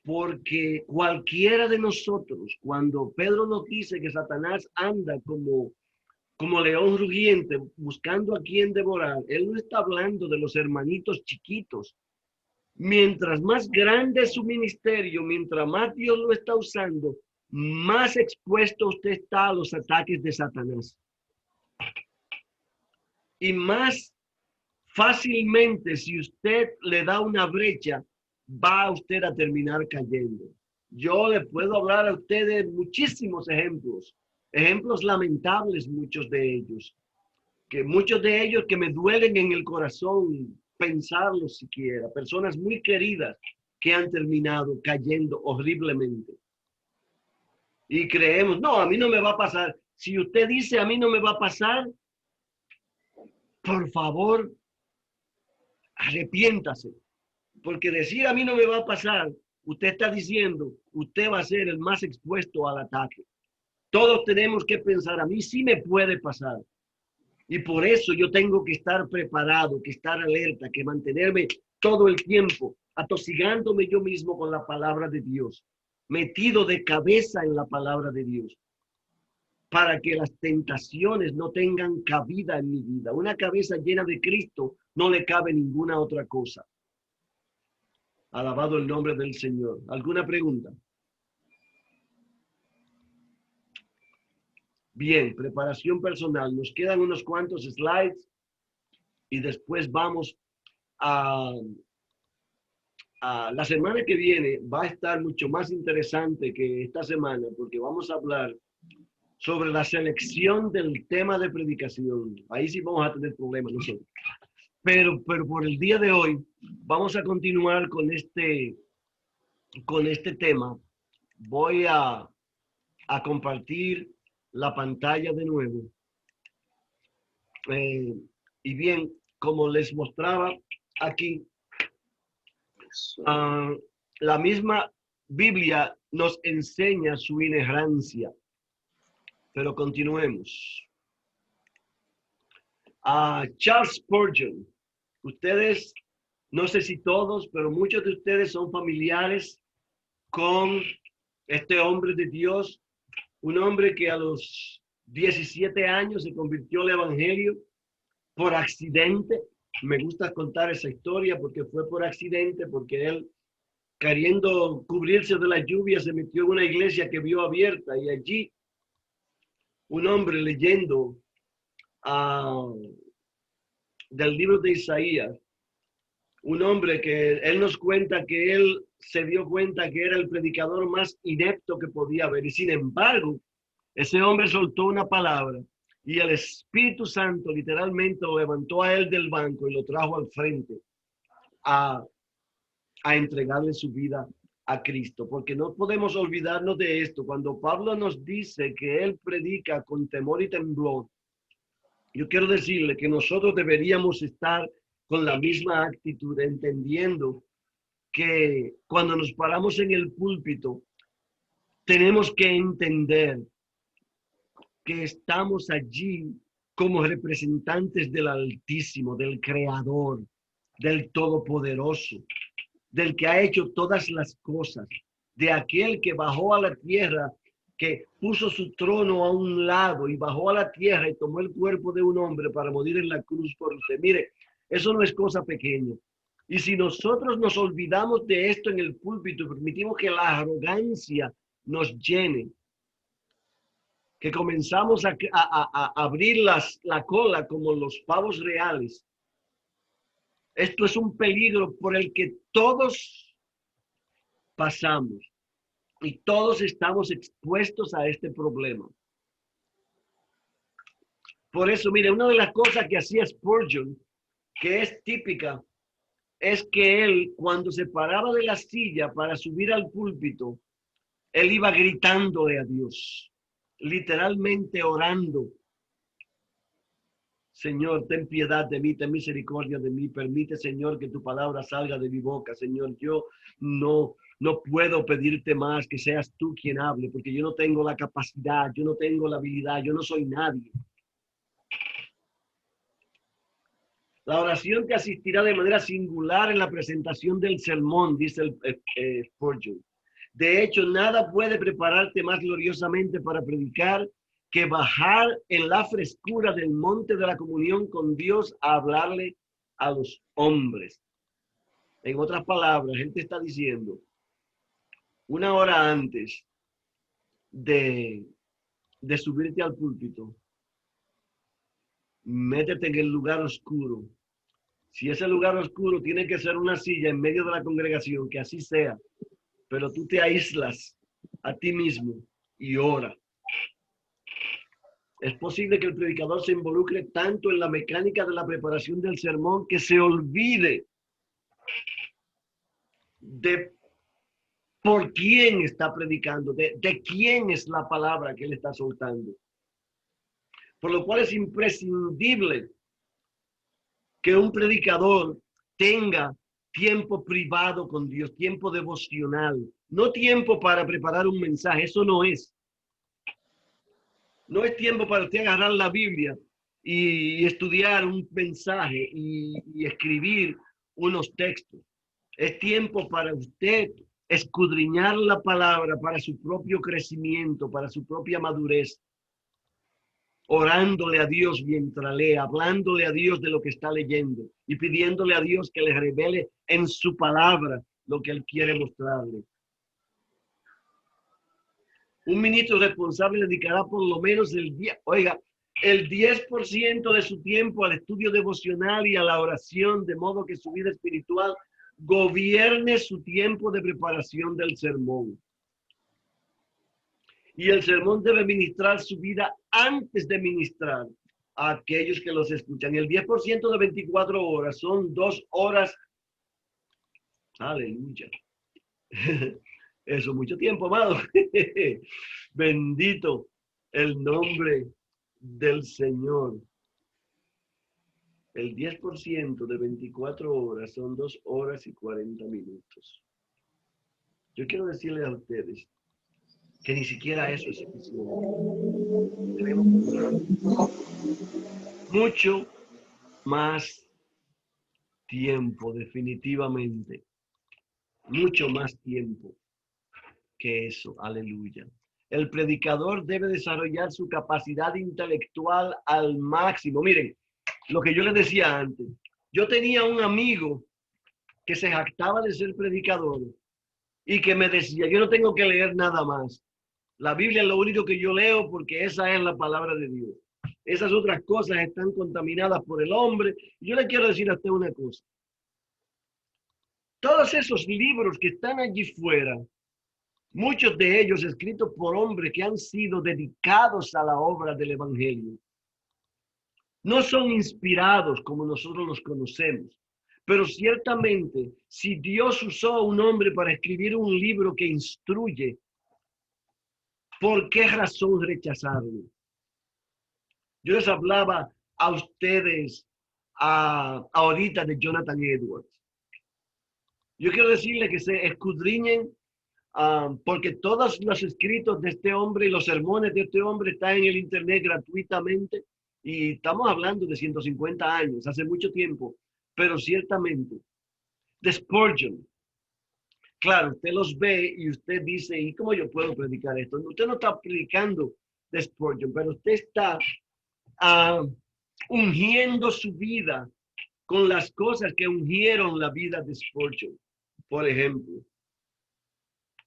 porque cualquiera de nosotros, cuando Pedro nos dice que Satanás anda como león rugiente buscando a quien devorar, él no está hablando de los hermanitos chiquitos. Mientras más grande es su ministerio, mientras más Dios lo está usando, más expuesto usted está a los ataques de Satanás. Y más fácilmente, si usted le da una brecha, va usted a terminar cayendo. Yo le puedo hablar a ustedes muchísimos ejemplos lamentables, muchos de ellos que me duelen en el corazón pensarlos siquiera, personas muy queridas que han terminado cayendo horriblemente. Y creemos, no, a mí no me va a pasar. Si usted dice a mí no me va a pasar, por favor, arrepiéntase. Porque decir a mí no me va a pasar, usted está diciendo, usted va a ser el más expuesto al ataque. Todos tenemos que pensar, a mí sí me puede pasar. Y por eso yo tengo que estar preparado, que estar alerta, que mantenerme todo el tiempo atosigándome yo mismo con la palabra de Dios, metido de cabeza en la palabra de Dios, para que las tentaciones no tengan cabida en mi vida. Una cabeza llena de Cristo no le cabe ninguna otra cosa. Alabado el nombre del Señor. ¿Alguna pregunta? Bien, preparación personal. Nos quedan unos cuantos slides y después vamos a La semana que viene va a estar mucho más interesante que esta semana porque vamos a hablar sobre la selección del tema de predicación. Ahí sí vamos a tener problemas nosotros. Pero por el día de hoy vamos a continuar con este tema. Voy a compartir la pantalla de nuevo. Y bien, como les mostraba aquí, la misma Biblia nos enseña su inerrancia. Pero continuemos. Charles Spurgeon. Ustedes, no sé si todos, pero muchos de ustedes son familiares con este hombre de Dios, un hombre que a los 17 años se convirtió al evangelio por accidente. Me gusta contar esa historia porque fue por accidente, porque él, queriendo cubrirse de la lluvia, se metió en una iglesia que vio abierta y allí un hombre leyendo del libro de Isaías, un hombre que él nos cuenta que él se dio cuenta que era el predicador más inepto que podía haber. Y sin embargo, ese hombre soltó una palabra y el Espíritu Santo literalmente lo levantó a él del banco y lo trajo al frente a entregarle su vida a Cristo, porque no podemos olvidarnos de esto. Cuando Pablo nos dice que él predica con temor y temblor, yo quiero decirle que nosotros deberíamos estar con la misma actitud, entendiendo que cuando nos paramos en el púlpito, tenemos que entender que estamos allí como representantes del Altísimo, del Creador, del Todopoderoso, del que ha hecho todas las cosas, de aquel que bajó a la tierra, que puso su trono a un lado y bajó a la tierra y tomó el cuerpo de un hombre para morir en la cruz por usted. Mire, eso no es cosa pequeña. Y si nosotros nos olvidamos de esto en el púlpito y permitimos que la arrogancia nos llene, que comenzamos a abrir la cola como los pavos reales, esto es un peligro por el que todos pasamos y todos estamos expuestos a este problema. Por eso, mire, una de las cosas que hacía Spurgeon, que es típica, es que él, cuando se paraba de la silla para subir al púlpito, él iba gritándole a Dios, literalmente orando. Señor, ten piedad de mí, ten misericordia de mí. Permite, Señor, que tu palabra salga de mi boca. Señor, yo no puedo pedirte más, que seas tú quien hable, porque yo no tengo la capacidad, yo no tengo la habilidad, yo no soy nadie. La oración te asistirá de manera singular en la presentación del sermón, dice Spurgeon. De hecho, nada puede prepararte más gloriosamente para predicar que bajar en la frescura del monte de la comunión con Dios a hablarle a los hombres. En otras palabras, él te está diciendo, una hora antes de subirte al púlpito, métete en el lugar oscuro. Si ese lugar oscuro tiene que ser una silla en medio de la congregación, que así sea, pero tú te aíslas a ti mismo y ora. Es posible que el predicador se involucre tanto en la mecánica de la preparación del sermón que se olvide de por quién está predicando, de quién es la palabra que él está soltando. Por lo cual es imprescindible que un predicador tenga tiempo privado con Dios, tiempo devocional, no tiempo para preparar un mensaje, eso no es. No es tiempo para usted agarrar la Biblia y estudiar un mensaje y escribir unos textos. Es tiempo para usted escudriñar la palabra para su propio crecimiento, para su propia madurez. Orándole a Dios mientras lee, hablándole a Dios de lo que está leyendo y pidiéndole a Dios que le revele en su palabra lo que él quiere mostrarle. Un ministro responsable dedicará por lo menos el 10% de su tiempo al estudio devocional y a la oración, de modo que su vida espiritual gobierne su tiempo de preparación del sermón. Y el sermón debe ministrar su vida antes de ministrar a aquellos que los escuchan. El 10% de 24 horas son 2 horas. Aleluya. Eso, mucho tiempo, amado. Bendito el nombre del Señor. El 10% de 24 horas son 2 horas y 40 minutos. Yo quiero decirles a ustedes que ni siquiera eso es suficiente. Tenemos mucho más tiempo, definitivamente. Mucho más tiempo que eso. Aleluya. El predicador debe desarrollar su capacidad intelectual al máximo. Miren, lo que yo les decía antes. Yo tenía un amigo que se jactaba de ser predicador y que me decía, yo no tengo que leer nada más. La Biblia es lo único que yo leo porque esa es la palabra de Dios. Esas otras cosas están contaminadas por el hombre. Yo le quiero decir a usted una cosa. Todos esos libros que están allí fuera, muchos de ellos escritos por hombres que han sido dedicados a la obra del Evangelio, no son inspirados como nosotros los conocemos. Pero ciertamente, si Dios usó a un hombre para escribir un libro que instruye, ¿por qué razón rechazarlo? Yo les hablaba a ustedes ahorita de Jonathan Edwards. Yo quiero decirles que se escudriñen porque todos los escritos de este hombre y los sermones de este hombre están en el internet gratuitamente. Y estamos hablando de 150 años, hace mucho tiempo. Pero ciertamente, de Spurgeon, claro, usted los ve y usted dice, ¿y cómo yo puedo predicar esto? Usted no está predicando de Spurgeon, pero usted está ungiendo su vida con las cosas que ungieron la vida de Spurgeon. Por ejemplo,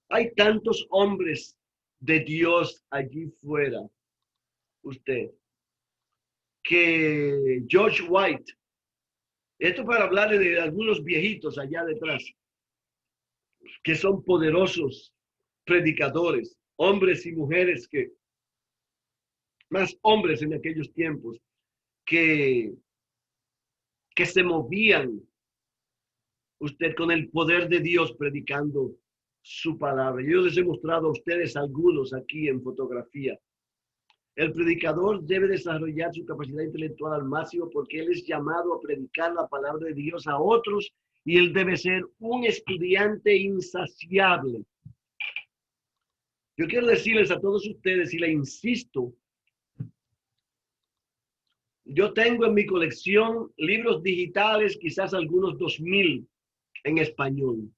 hay tantos hombres de Dios allí fuera, usted, que George White, esto para hablarle de algunos viejitos allá detrás, que son poderosos predicadores, hombres y mujeres más hombres en aquellos tiempos, que se movían usted con el poder de Dios predicando su palabra. Yo les he mostrado a ustedes algunos aquí en fotografía. El predicador debe desarrollar su capacidad intelectual al máximo porque él es llamado a predicar la palabra de Dios a otros y él debe ser un estudiante insaciable. Yo quiero decirles a todos ustedes y le insisto, yo tengo en mi colección libros digitales, quizás algunos 2000 en español.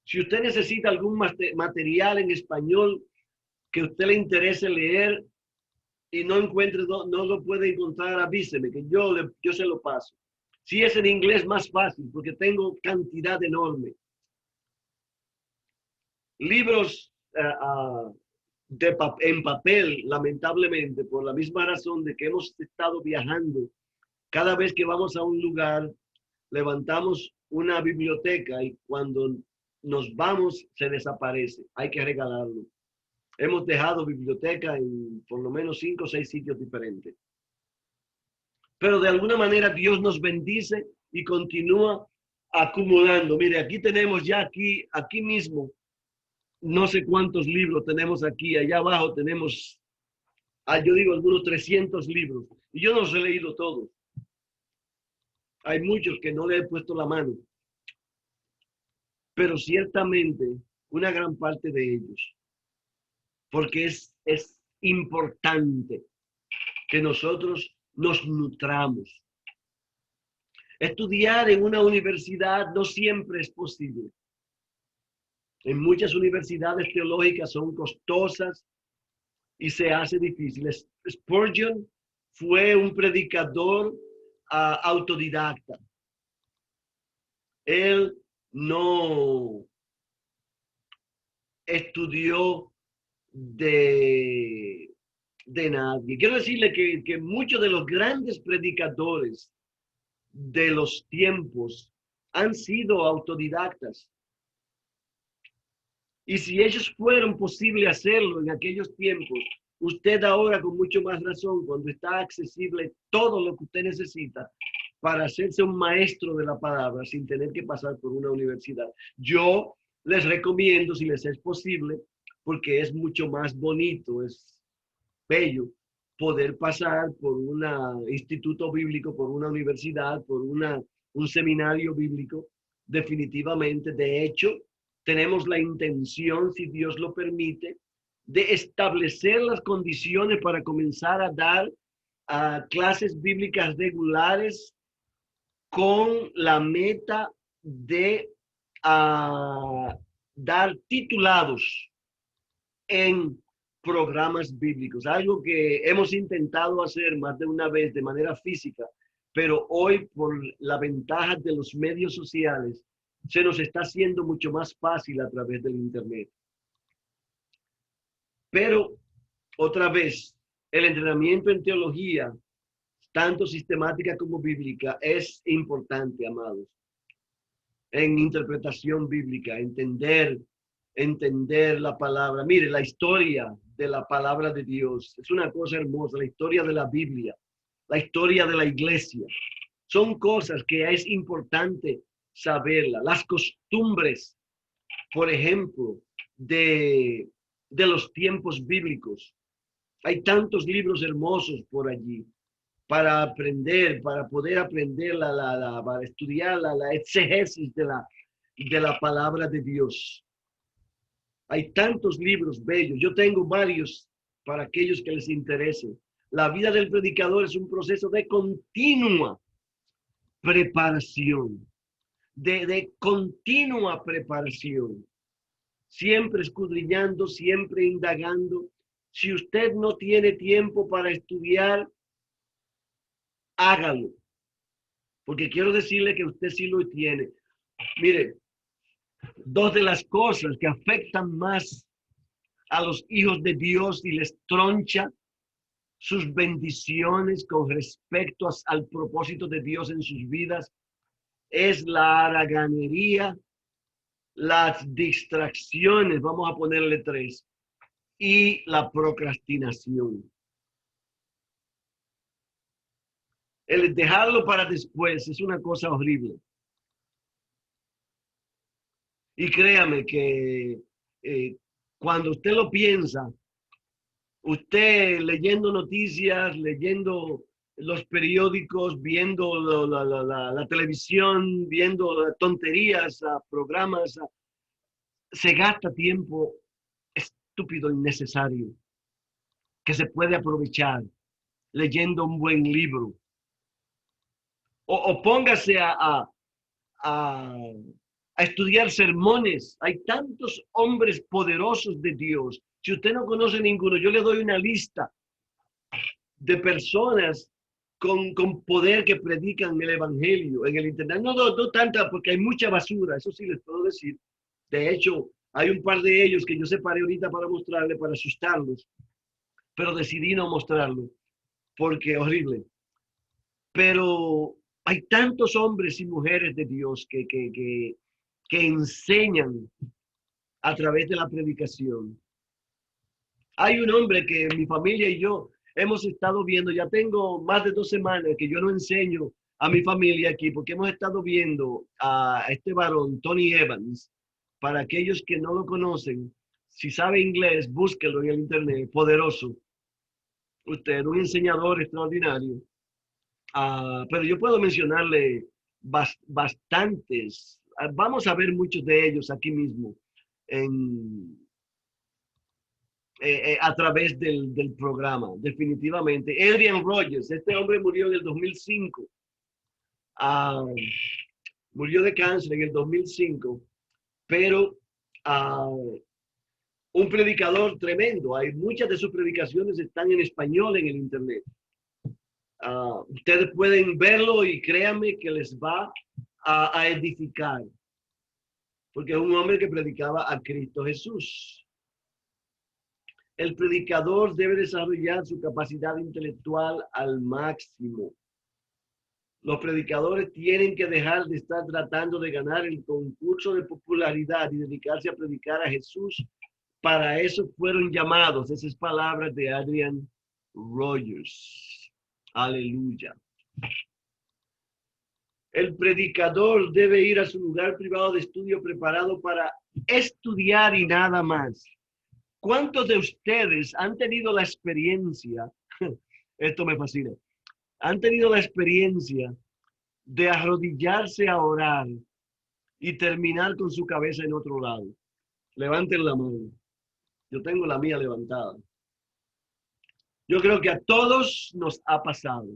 Si usted necesita algún material en español que a usted le interese leer y no encuentre, no lo puede encontrar, avíseme, que yo se lo paso. Si es en inglés, más fácil, porque tengo cantidad enorme. Libros en papel, lamentablemente, por la misma razón de que hemos estado viajando. Cada vez que vamos a un lugar, levantamos una biblioteca y cuando nos vamos, se desaparece. Hay que regalarlo. Hemos dejado biblioteca en por lo menos 5 o 6 sitios diferentes. Pero de alguna manera Dios nos bendice y continúa acumulando. Mire, aquí tenemos ya aquí mismo, no sé cuántos libros tenemos aquí. Allá abajo tenemos, yo digo, algunos 300 libros. Y yo no los he leído todos. Hay muchos que no le he puesto la mano. Pero ciertamente una gran parte de ellos. Porque es importante que nosotros nos nutramos. Estudiar en una universidad no siempre es posible. En muchas universidades teológicas son costosas y se hace difícil. Spurgeon fue un predicador autodidacta. Él no estudió de nadie. Quiero decirle que muchos de los grandes predicadores de los tiempos han sido autodidactas. Y si ellos fueron posible hacerlo en aquellos tiempos, usted ahora con mucho más razón, cuando está accesible todo lo que usted necesita para hacerse un maestro de la palabra sin tener que pasar por una universidad. Yo les recomiendo, si les es posible, porque es mucho más bonito, es bello, poder pasar por un instituto bíblico, por una universidad, por un seminario bíblico, definitivamente. De hecho, tenemos la intención, si Dios lo permite, de establecer las condiciones para comenzar a dar clases bíblicas regulares con la meta de dar titulados en programas bíblicos, algo que hemos intentado hacer más de una vez de manera física, pero hoy por la ventaja de los medios sociales se nos está haciendo mucho más fácil a través del internet. Pero otra vez, el entrenamiento en teología, tanto sistemática como bíblica, es importante, amados. En interpretación bíblica, entender la palabra. Mire, la historia de la palabra de Dios es una cosa hermosa. La historia de la Biblia, la historia de la iglesia, son cosas que es importante saberla. Las costumbres, por ejemplo, de los tiempos bíblicos. Hay tantos libros hermosos por allí para aprender, para poder aprender, para estudiar la exégesis de la palabra de Dios. Hay tantos libros bellos. Yo tengo varios para aquellos que les interese. La vida del predicador es un proceso de continua preparación, de continua preparación. Siempre escudriñando, siempre indagando. Si usted no tiene tiempo para estudiar, hágalo. Porque quiero decirle que usted sí lo tiene. Mire, dos de las cosas que afectan más a los hijos de Dios y les troncha sus bendiciones con respecto al propósito de Dios en sus vidas es la haraganería, las distracciones, vamos a ponerle 3, y la procrastinación. El dejarlo para después es una cosa horrible. Y créame que cuando usted lo piensa, usted leyendo noticias, leyendo los periódicos, viendo la televisión, viendo tonterías, programas, se gasta tiempo estúpido, innecesario, que se puede aprovechar leyendo un buen libro. O póngase a estudiar sermones. Hay tantos hombres poderosos de Dios. Si usted no conoce ninguno, yo le doy una lista de personas con poder que predican el evangelio en el internet. No tanta, porque hay mucha basura, eso sí les puedo decir. De hecho, hay un par de ellos que yo separé ahorita para mostrarle, para asustarlos, pero decidí no mostrarlo, porque es horrible. Pero hay tantos hombres y mujeres de Dios que enseñan a través de la predicación. Hay un hombre que mi familia y yo hemos estado viendo, ya tengo más de 2 semanas que yo no enseño a mi familia aquí, porque hemos estado viendo a este varón, Tony Evans. Para aquellos que no lo conocen, si sabe inglés, búsquelo en el internet, poderoso. Usted es un enseñador extraordinario. Pero yo puedo mencionarle bastantes. Vamos a ver muchos de ellos aquí mismo a través del programa, definitivamente. Adrian Rogers, este hombre murió en el 2005. Murió de cáncer en el 2005, pero un predicador tremendo. Hay muchas de sus predicaciones están en español en el internet. Ustedes pueden verlo y créanme que les va a edificar, porque es un hombre que predicaba a Cristo Jesús. El predicador debe desarrollar su capacidad intelectual al máximo. Los predicadores tienen que dejar de estar tratando de ganar el concurso de popularidad y dedicarse a predicar a Jesús. Para eso fueron llamados. Esas palabras de Adrian Rogers. Aleluya. El predicador debe ir a su lugar privado de estudio preparado para estudiar y nada más. ¿Cuántos de ustedes han tenido la experiencia? Esto me fascina. Han tenido la experiencia de arrodillarse a orar y terminar con su cabeza en otro lado. Levanten la mano. Yo tengo la mía levantada. Yo creo que a todos nos ha pasado.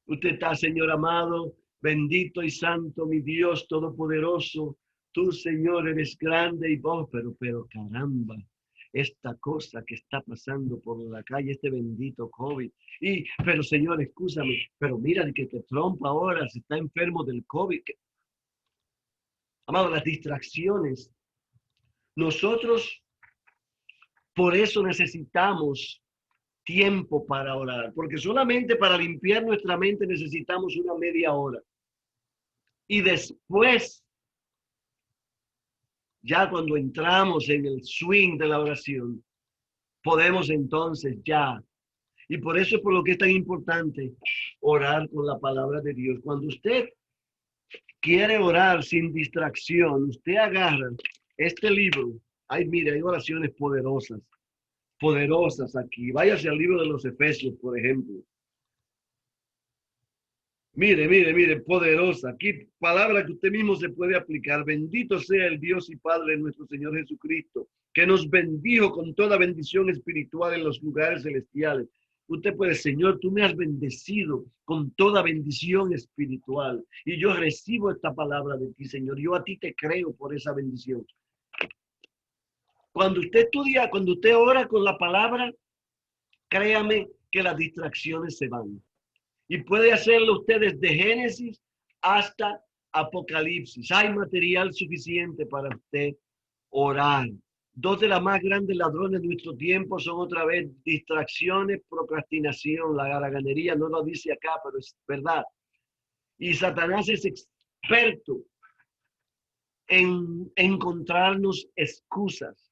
Usted está, Señor amado, bendito y santo, mi Dios todopoderoso. Tú, Señor, eres grande y vos, pero caramba, esta cosa que está pasando por la calle, este bendito COVID. Pero Señor, escúchame, pero mira que Trump ahora se está enfermo del COVID. Amado, las distracciones. Nosotros, por eso necesitamos tiempo para orar, porque solamente para limpiar nuestra mente necesitamos una media hora. Y después, ya cuando entramos en el swing de la oración, podemos entonces ya. Y por eso es por lo que es tan importante orar con la palabra de Dios. Cuando usted quiere orar sin distracción, usted agarra este libro. Ay, mire, hay oraciones poderosas aquí. Váyase al libro de los Efesios, por ejemplo. Mire, poderosa. Aquí palabra que usted mismo se puede aplicar. Bendito sea el Dios y Padre de nuestro Señor Jesucristo, que nos bendijo con toda bendición espiritual en los lugares celestiales. Usted puede, Señor, tú me has bendecido con toda bendición espiritual. Y yo recibo esta palabra de ti, Señor. Yo a ti te creo por esa bendición. Cuando usted estudia, cuando usted ora con la palabra, créame que las distracciones se van. Y puede hacerlo usted desde Génesis hasta Apocalipsis. Hay material suficiente para usted orar. Dos de las más grandes ladrones de nuestro tiempo son otra vez distracciones, procrastinación, la haraganería. No lo dice acá, pero es verdad. Y Satanás es experto en encontrarnos excusas.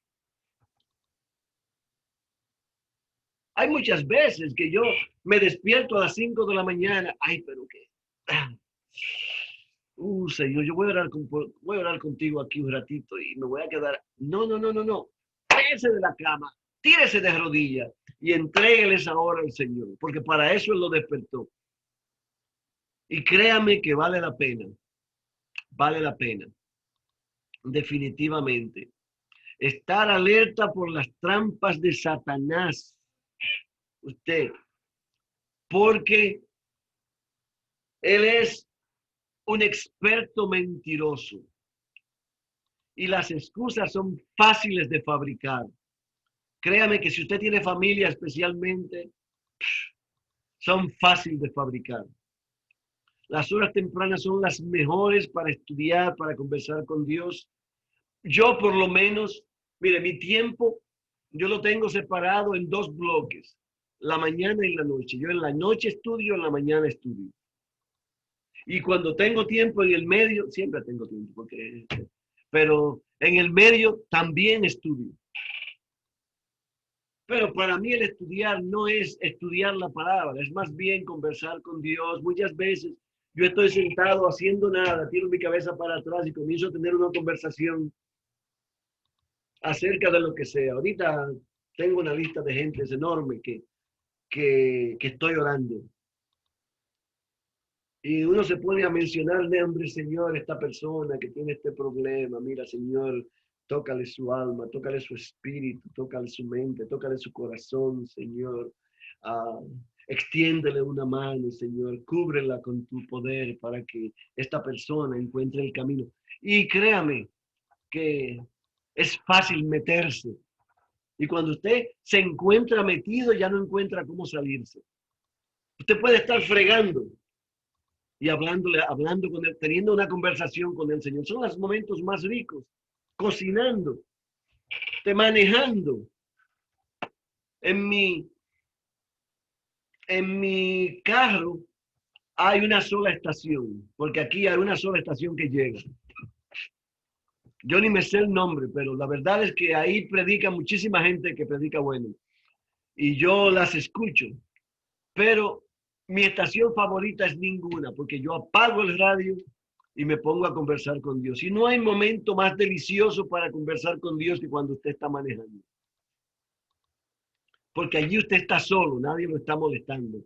Hay muchas veces que yo me despierto a las 5 de la mañana. Ay, pero qué. Señor, yo voy a orar contigo aquí un ratito y me voy a quedar. No. Tírese de la cama, tírese de rodillas y entrégueles ahora al Señor, porque para eso Él lo despertó. Y créame que vale la pena. Vale la pena. Definitivamente. Estar alerta por las trampas de Satanás. Usted, porque él es un experto mentiroso y las excusas son fáciles de fabricar. Créame que si usted tiene familia especialmente, son fáciles de fabricar. Las horas tempranas son las mejores para estudiar, para conversar con Dios. Yo por lo menos, mire, mi tiempo, yo lo tengo separado en 2 bloques. La mañana y la noche. Yo en la noche estudio, en la mañana estudio. Y cuando tengo tiempo en el medio, siempre tengo tiempo, pero en el medio también estudio. Pero para mí el estudiar no es estudiar la palabra, es más bien conversar con Dios. Muchas veces yo estoy sentado haciendo nada, tiro mi cabeza para atrás y comienzo a tener una conversación acerca de lo que sea. Ahorita tengo una lista de gentes enorme que estoy orando. Y uno se pone a mencionarle, hombre, Señor, esta persona que tiene este problema, mira, Señor, tócale su alma, tócale su espíritu, tócale su mente, tócale su corazón, Señor. Extiéndele una mano, Señor, cúbrela con tu poder para que esta persona encuentre el camino. Y créame que es fácil meterse. Y cuando usted se encuentra metido, ya no encuentra cómo salirse. Usted puede estar fregando y hablando con él, teniendo una conversación con el Señor. Son los momentos más ricos. Cocinando, manejando. En mi carro hay una sola estación, porque aquí hay una sola estación que llega. Yo ni me sé el nombre, pero la verdad es que ahí predica muchísima gente que predica bueno. Y yo las escucho, pero mi estación favorita es ninguna, porque yo apago el radio y me pongo a conversar con Dios. Y no hay momento más delicioso para conversar con Dios que cuando usted está manejando. Porque allí usted está solo, nadie lo está molestando.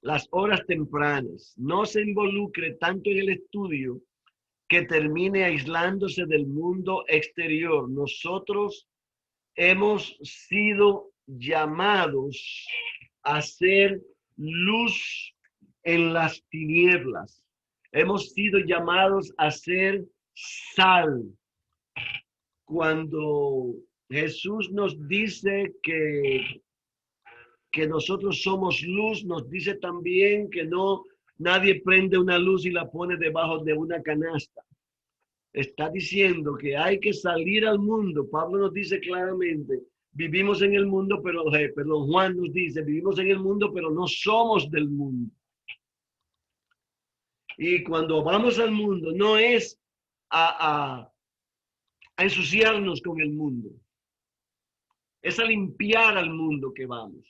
Las horas tempranas, no se involucre tanto en el estudio que termine aislándose del mundo exterior. Nosotros hemos sido llamados a ser luz en las tinieblas. Hemos sido llamados a ser sal. Cuando Jesús nos dice que nosotros somos luz, nos dice también que nadie prende una luz y la pone debajo de una canasta. Está diciendo que hay que salir al mundo. Pablo nos dice claramente, vivimos en el mundo, pero, Juan nos dice, vivimos en el mundo, pero no somos del mundo. Y cuando vamos al mundo, no es a ensuciarnos con el mundo. Es a limpiar al mundo que vamos.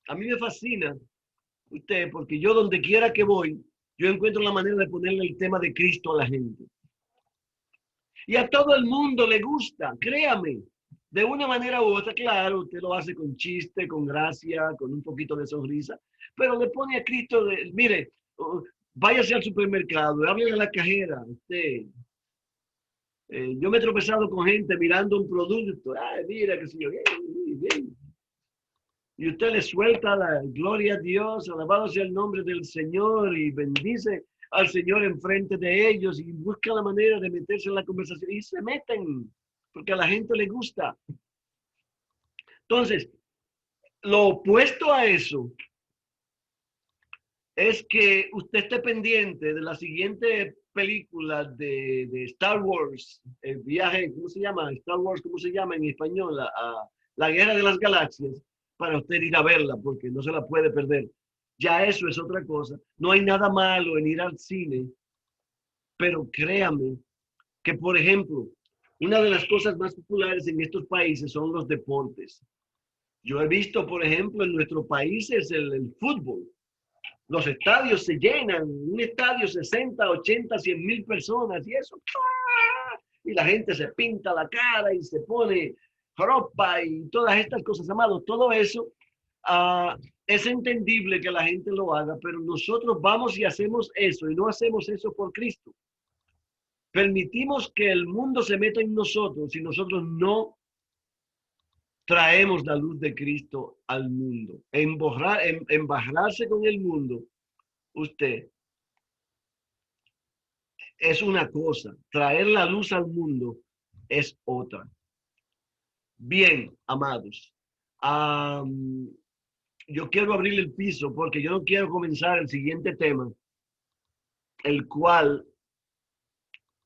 A mí me fascina usted, porque yo donde quiera que voy, yo encuentro la manera de ponerle el tema de Cristo a la gente. Y a todo el mundo le gusta, créame, de una manera u otra, claro, usted lo hace con chiste, con gracia, con un poquito de sonrisa, pero le pone a Cristo, mire, váyase al supermercado, háblele a la cajera, usted. Yo me he tropezado con gente mirando un producto, ay, mira, que señor, bien. Y usted le suelta la gloria a Dios, alabado sea el nombre del Señor y bendice al Señor enfrente de ellos y busca la manera de meterse en la conversación y se meten porque a la gente le gusta. Entonces, lo opuesto a eso es que usted esté pendiente de la siguiente película de Star Wars, el viaje, ¿cómo se llama? Star Wars, ¿cómo se llama en español? La Guerra de las Galaxias, para usted ir a verla, porque no se la puede perder. Ya eso es otra cosa. No hay nada malo en ir al cine, pero créame que, por ejemplo, una de las cosas más populares en estos países son los deportes. Yo he visto, por ejemplo, en nuestro país es el fútbol. Los estadios se llenan, un estadio 60, 80, 100 mil personas y eso. Y la gente se pinta la cara y se pone ropa y todas estas cosas, amados. Todo eso es entendible que la gente lo haga, pero nosotros vamos y hacemos eso y no hacemos eso por Cristo. Permitimos que el mundo se meta en nosotros y nosotros no traemos la luz de Cristo al mundo. Embarrarse con el mundo, usted, es una cosa. Traer la luz al mundo es otra. Bien, amados. Yo quiero abrir el piso porque yo no quiero comenzar el siguiente tema, el cual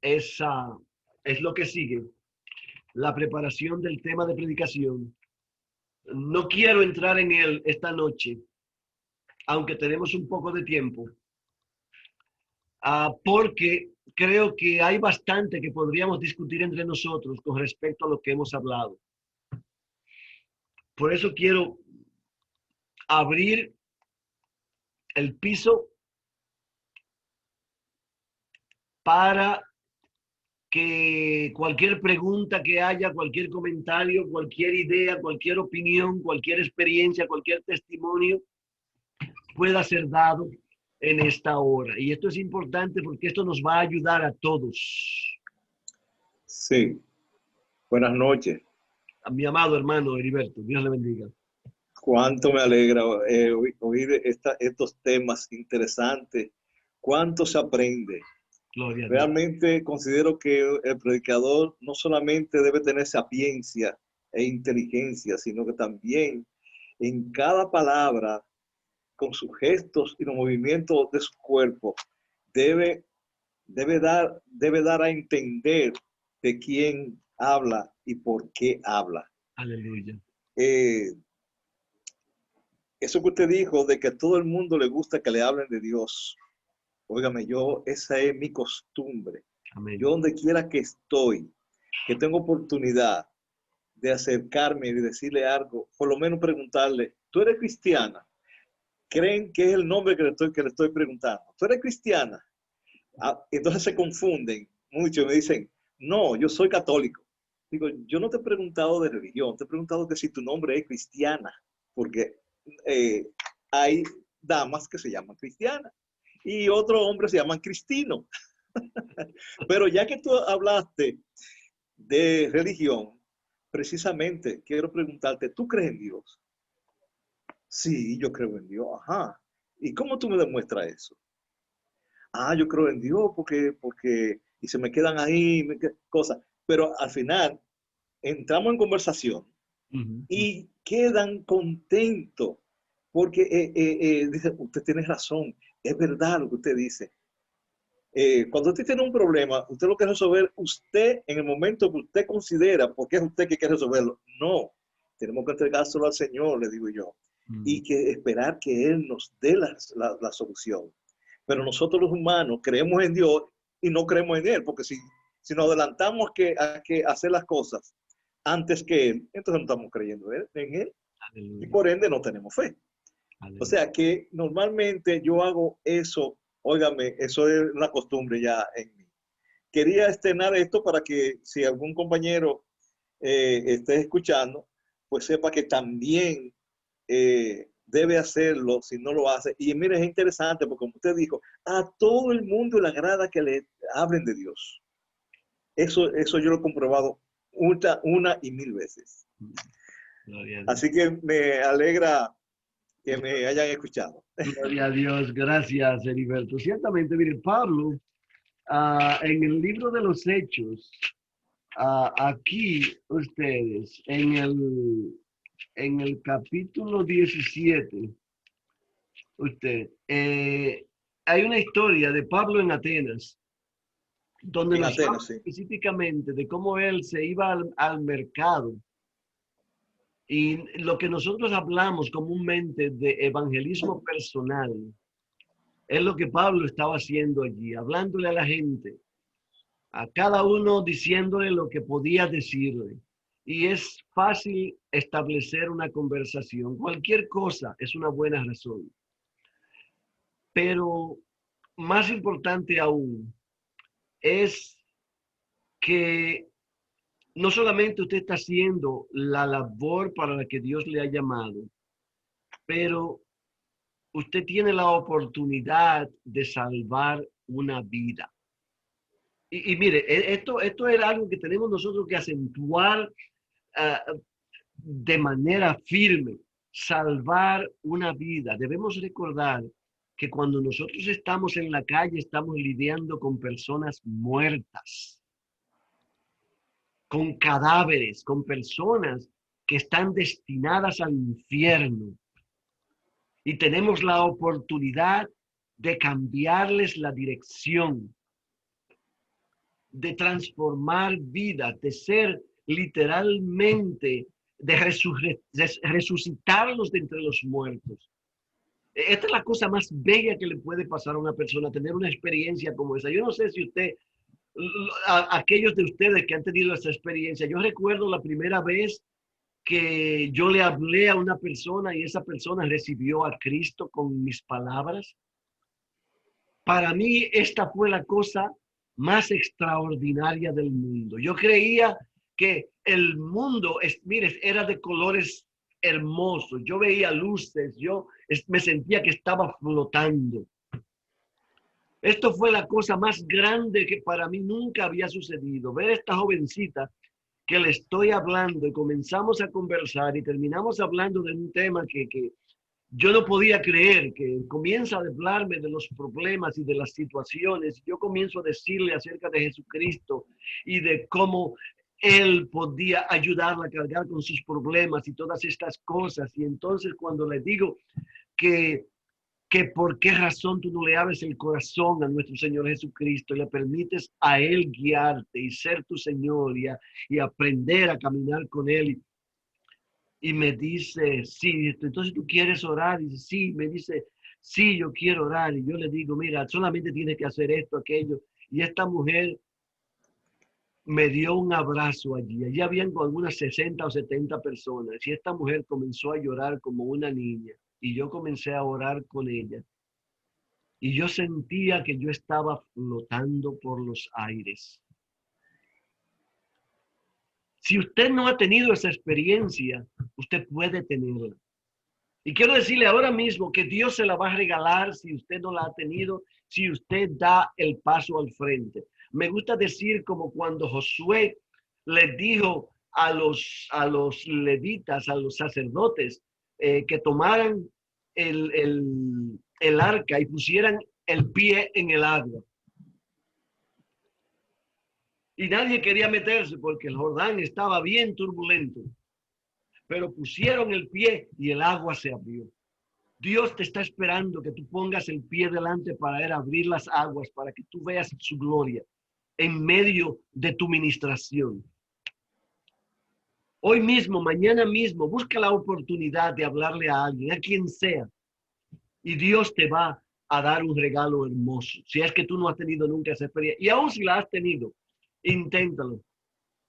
es lo que sigue. La preparación del tema de predicación. No quiero entrar en él esta noche, aunque tenemos un poco de tiempo, porque creo que hay bastante que podríamos discutir entre nosotros con respecto a lo que hemos hablado. Por eso quiero abrir el piso para que cualquier pregunta que haya, cualquier comentario, cualquier idea, cualquier opinión, cualquier experiencia, cualquier testimonio pueda ser dado en esta hora. Y esto es importante porque esto nos va a ayudar a todos. Sí. Buenas noches. A mi amado hermano Heriberto, Dios le bendiga. Cuánto me alegra oír estos temas interesantes. Cuánto se aprende. Gloria a Dios. Realmente considero que el predicador no solamente debe tener sapiencia e inteligencia, sino que también en cada palabra, con sus gestos y los movimientos de su cuerpo, debe dar a entender de quién habla y por qué habla. Aleluya. eso que usted dijo de que a todo el mundo le gusta que le hablen de Dios. Óigame, esa es mi costumbre. Amén. Yo donde quiera que estoy, que tengo oportunidad de acercarme y decirle algo, por lo menos preguntarle, ¿tú eres cristiana? Creen que es el nombre que le estoy preguntando. ¿Tú eres cristiana? Entonces se confunden mucho y me dicen, no, yo soy católico. Digo, yo no te he preguntado de religión, te he preguntado que si tu nombre es cristiana, porque hay damas que se llaman cristianas y otros hombres se llaman cristinos. Pero ya que tú hablaste de religión, precisamente quiero preguntarte, ¿tú crees en Dios? Sí, yo creo en Dios. Ajá. ¿Y cómo tú me demuestras eso? Yo creo en Dios y se me quedan ahí cosas. Pero al final entramos en conversación y quedan contentos porque dice, usted tiene razón, es verdad lo que usted dice. Cuando usted tiene un problema, usted lo quiere resolver usted en el momento que usted considera, porque es usted que quiere resolverlo. No, tenemos que entregárselo al Señor, le digo yo, y que esperar que Él nos dé la solución. Pero nosotros los humanos creemos en Dios y no creemos en Él, porque si nos adelantamos a que hacer las cosas antes que Él, entonces no estamos creyendo en Él. Aleluya. Y por ende no tenemos fe. Aleluya. O sea que normalmente yo hago eso, óigame, eso es una costumbre ya en mí. Quería estrenar esto para que si algún compañero esté escuchando, pues sepa que también debe hacerlo si no lo hace. Y mire, es interesante porque como usted dijo, a todo el mundo le agrada que le hablen de Dios. Eso yo lo he comprobado una y mil veces. Así que me alegra que me hayan escuchado. Gloria a Dios, gracias, Heriberto. Ciertamente, mire, Pablo, en el libro de los Hechos, aquí ustedes, en el capítulo 17, hay una historia de Pablo en Atenas, donde nos habla específicamente de cómo él se iba al mercado. Y lo que nosotros hablamos comúnmente de evangelismo personal es lo que Pablo estaba haciendo allí, hablándole a la gente, a cada uno diciéndole lo que podía decirle. Y es fácil establecer una conversación. Cualquier cosa es una buena razón. Pero más importante aún es que no solamente usted está haciendo la labor para la que Dios le ha llamado, pero usted tiene la oportunidad de salvar una vida. Y mire, esto era algo que tenemos nosotros que acentuar de manera firme. Salvar una vida. Debemos recordar que cuando nosotros estamos en la calle, estamos lidiando con personas muertas, con cadáveres, con personas que están destinadas al infierno. Y tenemos la oportunidad de cambiarles la dirección, de transformar vidas, de ser literalmente, de resucitarlos de entre los muertos. Esta es la cosa más bella que le puede pasar a una persona, tener una experiencia como esa. Yo no sé si usted, aquellos de ustedes que han tenido esa experiencia, yo recuerdo la primera vez que yo le hablé a una persona y esa persona recibió a Cristo con mis palabras. Para mí esta fue la cosa más extraordinaria del mundo. Yo creía que el mundo, mire, era de colores hermosos. Yo veía luces, yo me sentía que estaba flotando. Esto fue la cosa más grande que para mí nunca había sucedido. Ver a esta jovencita que le estoy hablando y comenzamos a conversar y terminamos hablando de un tema que yo no podía creer, que comienza a hablarme de los problemas y de las situaciones. Yo comienzo a decirle acerca de Jesucristo y de cómo Él podía ayudarla a cargar con sus problemas y todas estas cosas. Y entonces cuando le digo que por qué razón tú no le abres el corazón a nuestro Señor Jesucristo y le permites a Él guiarte y ser tu Señor y aprender a caminar con Él. y me dice, sí, entonces tú quieres orar, y dice, sí, me dice, sí, yo quiero orar, y yo le digo, mira, solamente tienes que hacer esto, aquello, y esta mujer me dio un abrazo allí. Allí habían algunas 60 o 70 personas, y esta mujer comenzó a llorar como una niña, y yo comencé a orar con ella, y yo sentía que yo estaba flotando por los aires. Si usted no ha tenido esa experiencia, usted puede tenerla. Y quiero decirle ahora mismo que Dios se la va a regalar si usted no la ha tenido, si usted da el paso al frente. Me gusta decir como cuando Josué les dijo a los levitas, a los sacerdotes, que tomaran el arca y pusieran el pie en el agua. Y nadie quería meterse porque el Jordán estaba bien turbulento. Pero pusieron el pie y el agua se abrió. Dios te está esperando que tú pongas el pie delante para él abrir las aguas, para que tú veas su gloria en medio de tu ministración. Hoy mismo, mañana mismo, busca la oportunidad de hablarle a alguien, a quien sea. Y Dios te va a dar un regalo hermoso. Si es que tú no has tenido nunca esa experiencia. Y aún si la has tenido, inténtalo.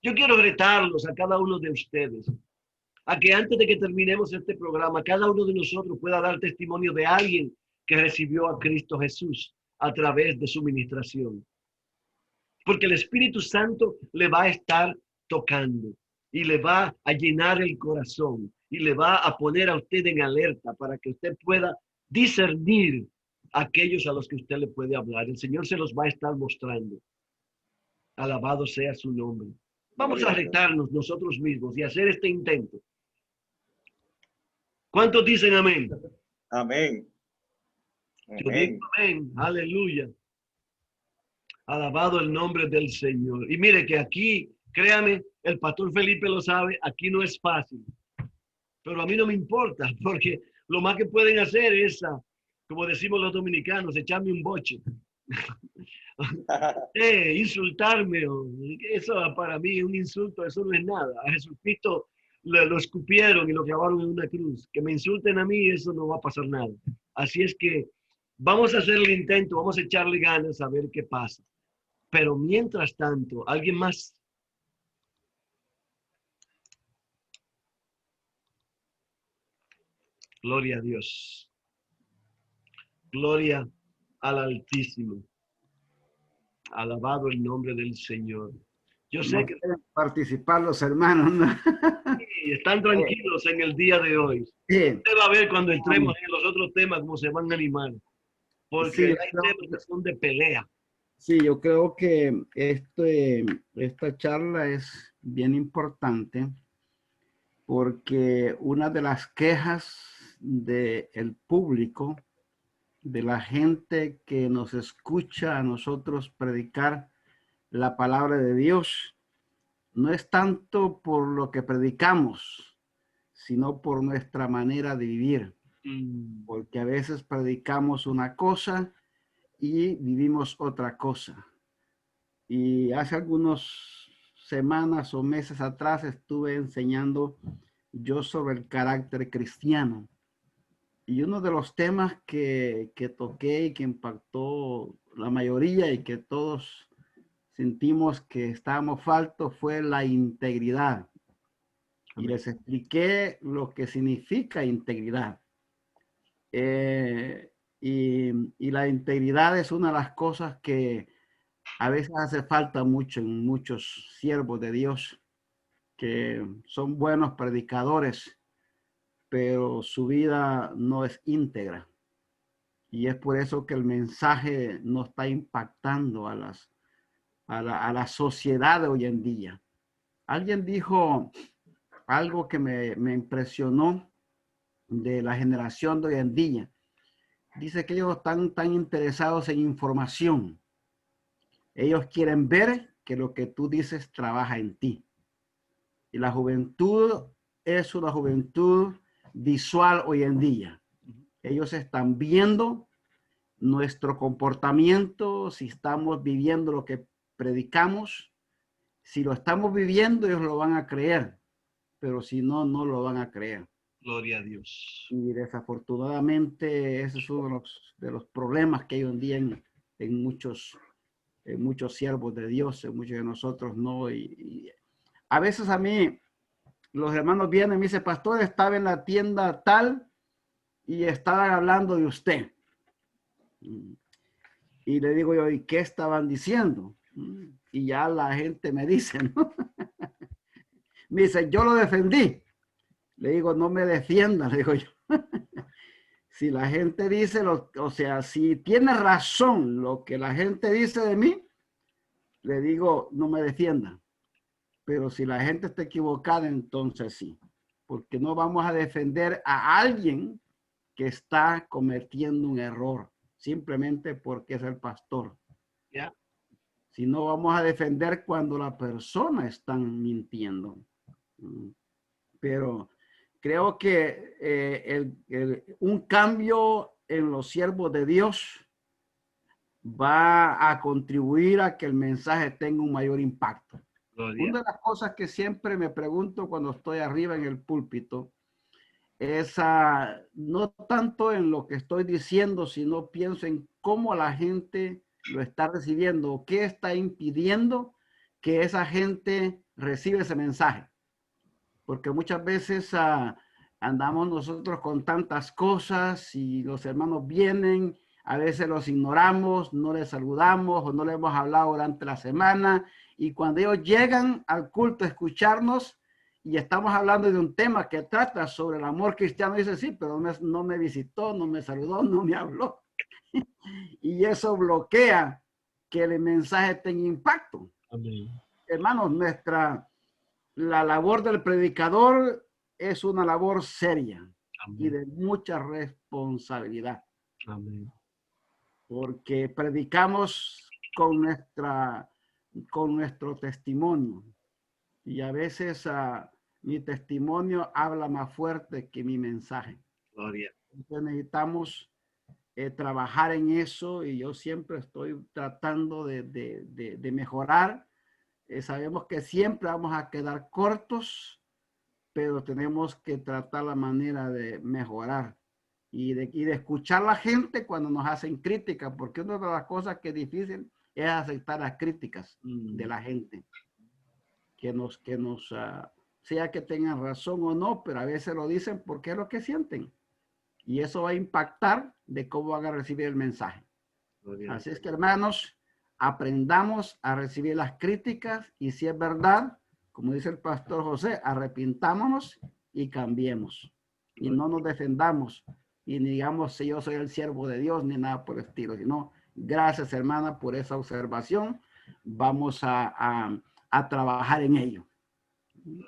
Yo quiero retarlos a cada uno de ustedes a que antes de que terminemos este programa, cada uno de nosotros pueda dar testimonio de alguien que recibió a Cristo Jesús a través de su ministración. Porque el Espíritu Santo le va a estar tocando y le va a llenar el corazón y le va a poner a usted en alerta para que usted pueda discernir a aquellos a los que usted le puede hablar. El Señor se los va a estar mostrando. Alabado sea su nombre. Vamos a retarnos nosotros mismos y hacer este intento. ¿Cuántos dicen amén? Amén. Yo digo amén. Aleluya. Alabado el nombre del Señor. Y mire que aquí, créame, el pastor Felipe lo sabe, aquí no es fácil. Pero a mí no me importa, porque lo más que pueden hacer es, como decimos los dominicanos, echarme un boche. Insultarme. Eso para mí es un insulto, eso no es nada. A Jesucristo lo escupieron y lo clavaron en una cruz. Que me insulten a mí, eso no va a pasar nada. Así es que vamos a hacer el intento, vamos a echarle ganas a ver qué pasa. Pero mientras tanto, ¿alguien más? Gloria a Dios. Gloria al Altísimo. Alabado el nombre del Señor. Yo sé No que quieren participar los hermanos, ¿no? sí, están tranquilos en el día de hoy. Sí. Usted va a ver cuando entremos en los otros temas cómo se van a animar. Porque Sí, hay temas que son de pelea. Sí, yo creo que esta charla es bien importante porque una de las quejas del público, de la gente que nos escucha a nosotros predicar la palabra de Dios, no es tanto por lo que predicamos, sino por nuestra manera de vivir. Porque a veces predicamos una cosa y vivimos otra cosa. Y hace algunas semanas o meses atrás estuve enseñando yo sobre el carácter cristiano. Y uno de los temas que toqué y que impactó la mayoría y que todos sentimos que estábamos faltos fue la integridad. Y les expliqué lo que significa integridad. Y la integridad es una de las cosas que a veces hace falta mucho en muchos siervos de Dios que son buenos predicadores, pero su vida no es íntegra. Y es por eso que el mensaje no está impactando a la sociedad de hoy en día. Alguien dijo algo que me impresionó de la generación de hoy en día. Dice que ellos están tan interesados en información. Ellos quieren ver que lo que tú dices trabaja en ti. Y la juventud es una juventud visual hoy en día. Ellos están viendo nuestro comportamiento, si estamos viviendo lo que predicamos. Si lo estamos viviendo, ellos lo van a creer. pero si no, no lo van a creer. Gloria a Dios. Y desafortunadamente ese es uno de los problemas que hay hoy en día en muchos siervos de Dios, en muchos de nosotros, ¿no? Y a veces a mí los hermanos vienen y me dicen, pastor, estaba en la tienda tal y estaban hablando de usted. Y le digo yo, ¿y qué estaban diciendo? Y ya la gente me dice, ¿no? Me dice, yo lo defendí. Le digo, no me defienda, le digo yo. Si la gente dice, o sea, si tiene razón lo que la gente dice de mí, le digo, no me defienda. Pero si la gente está equivocada, entonces sí. Porque no vamos a defender a alguien que está cometiendo un error, simplemente porque es el pastor. Yeah. Si no, vamos a defender cuando la persona está mintiendo. Pero creo que un cambio en los siervos de Dios va a contribuir a que el mensaje tenga un mayor impacto. Gloria. Una de las cosas que siempre me pregunto cuando estoy arriba en el púlpito es no tanto en lo que estoy diciendo, sino pienso en cómo la gente lo está recibiendo o qué está impidiendo que esa gente reciba ese mensaje. Porque muchas veces andamos nosotros con tantas cosas y los hermanos vienen, a veces los ignoramos, no les saludamos o no les hemos hablado durante la semana, y cuando ellos llegan al culto a escucharnos y estamos hablando de un tema que trata sobre el amor cristiano, dicen, sí, pero no me visitó, no me saludó, no me habló. Y eso bloquea que el mensaje tenga impacto. Amén. Hermanos, la labor del predicador es una labor seria. Amén. Y de mucha responsabilidad. Amén. Porque predicamos con nuestro testimonio. Y a veces mi testimonio habla más fuerte que mi mensaje. Gloria. Entonces necesitamos trabajar en eso, y yo siempre estoy tratando de mejorar. Sabemos que siempre vamos a quedar cortos, pero tenemos que tratar la manera de mejorar y de escuchar a la gente cuando nos hacen críticas, porque una de las cosas que es difícil es aceptar las críticas de la gente, que sea que tengan razón o no, pero a veces lo dicen porque es lo que sienten, y eso va a impactar de cómo van a recibir el mensaje. Gloria. Así es que, hermanos, aprendamos a recibir las críticas, y si es verdad, como dice el pastor José, arrepintámonos y cambiemos. Y no nos defendamos y ni digamos si yo soy el siervo de Dios ni nada por el estilo, sino gracias, hermana, por esa observación. Vamos a trabajar en ello.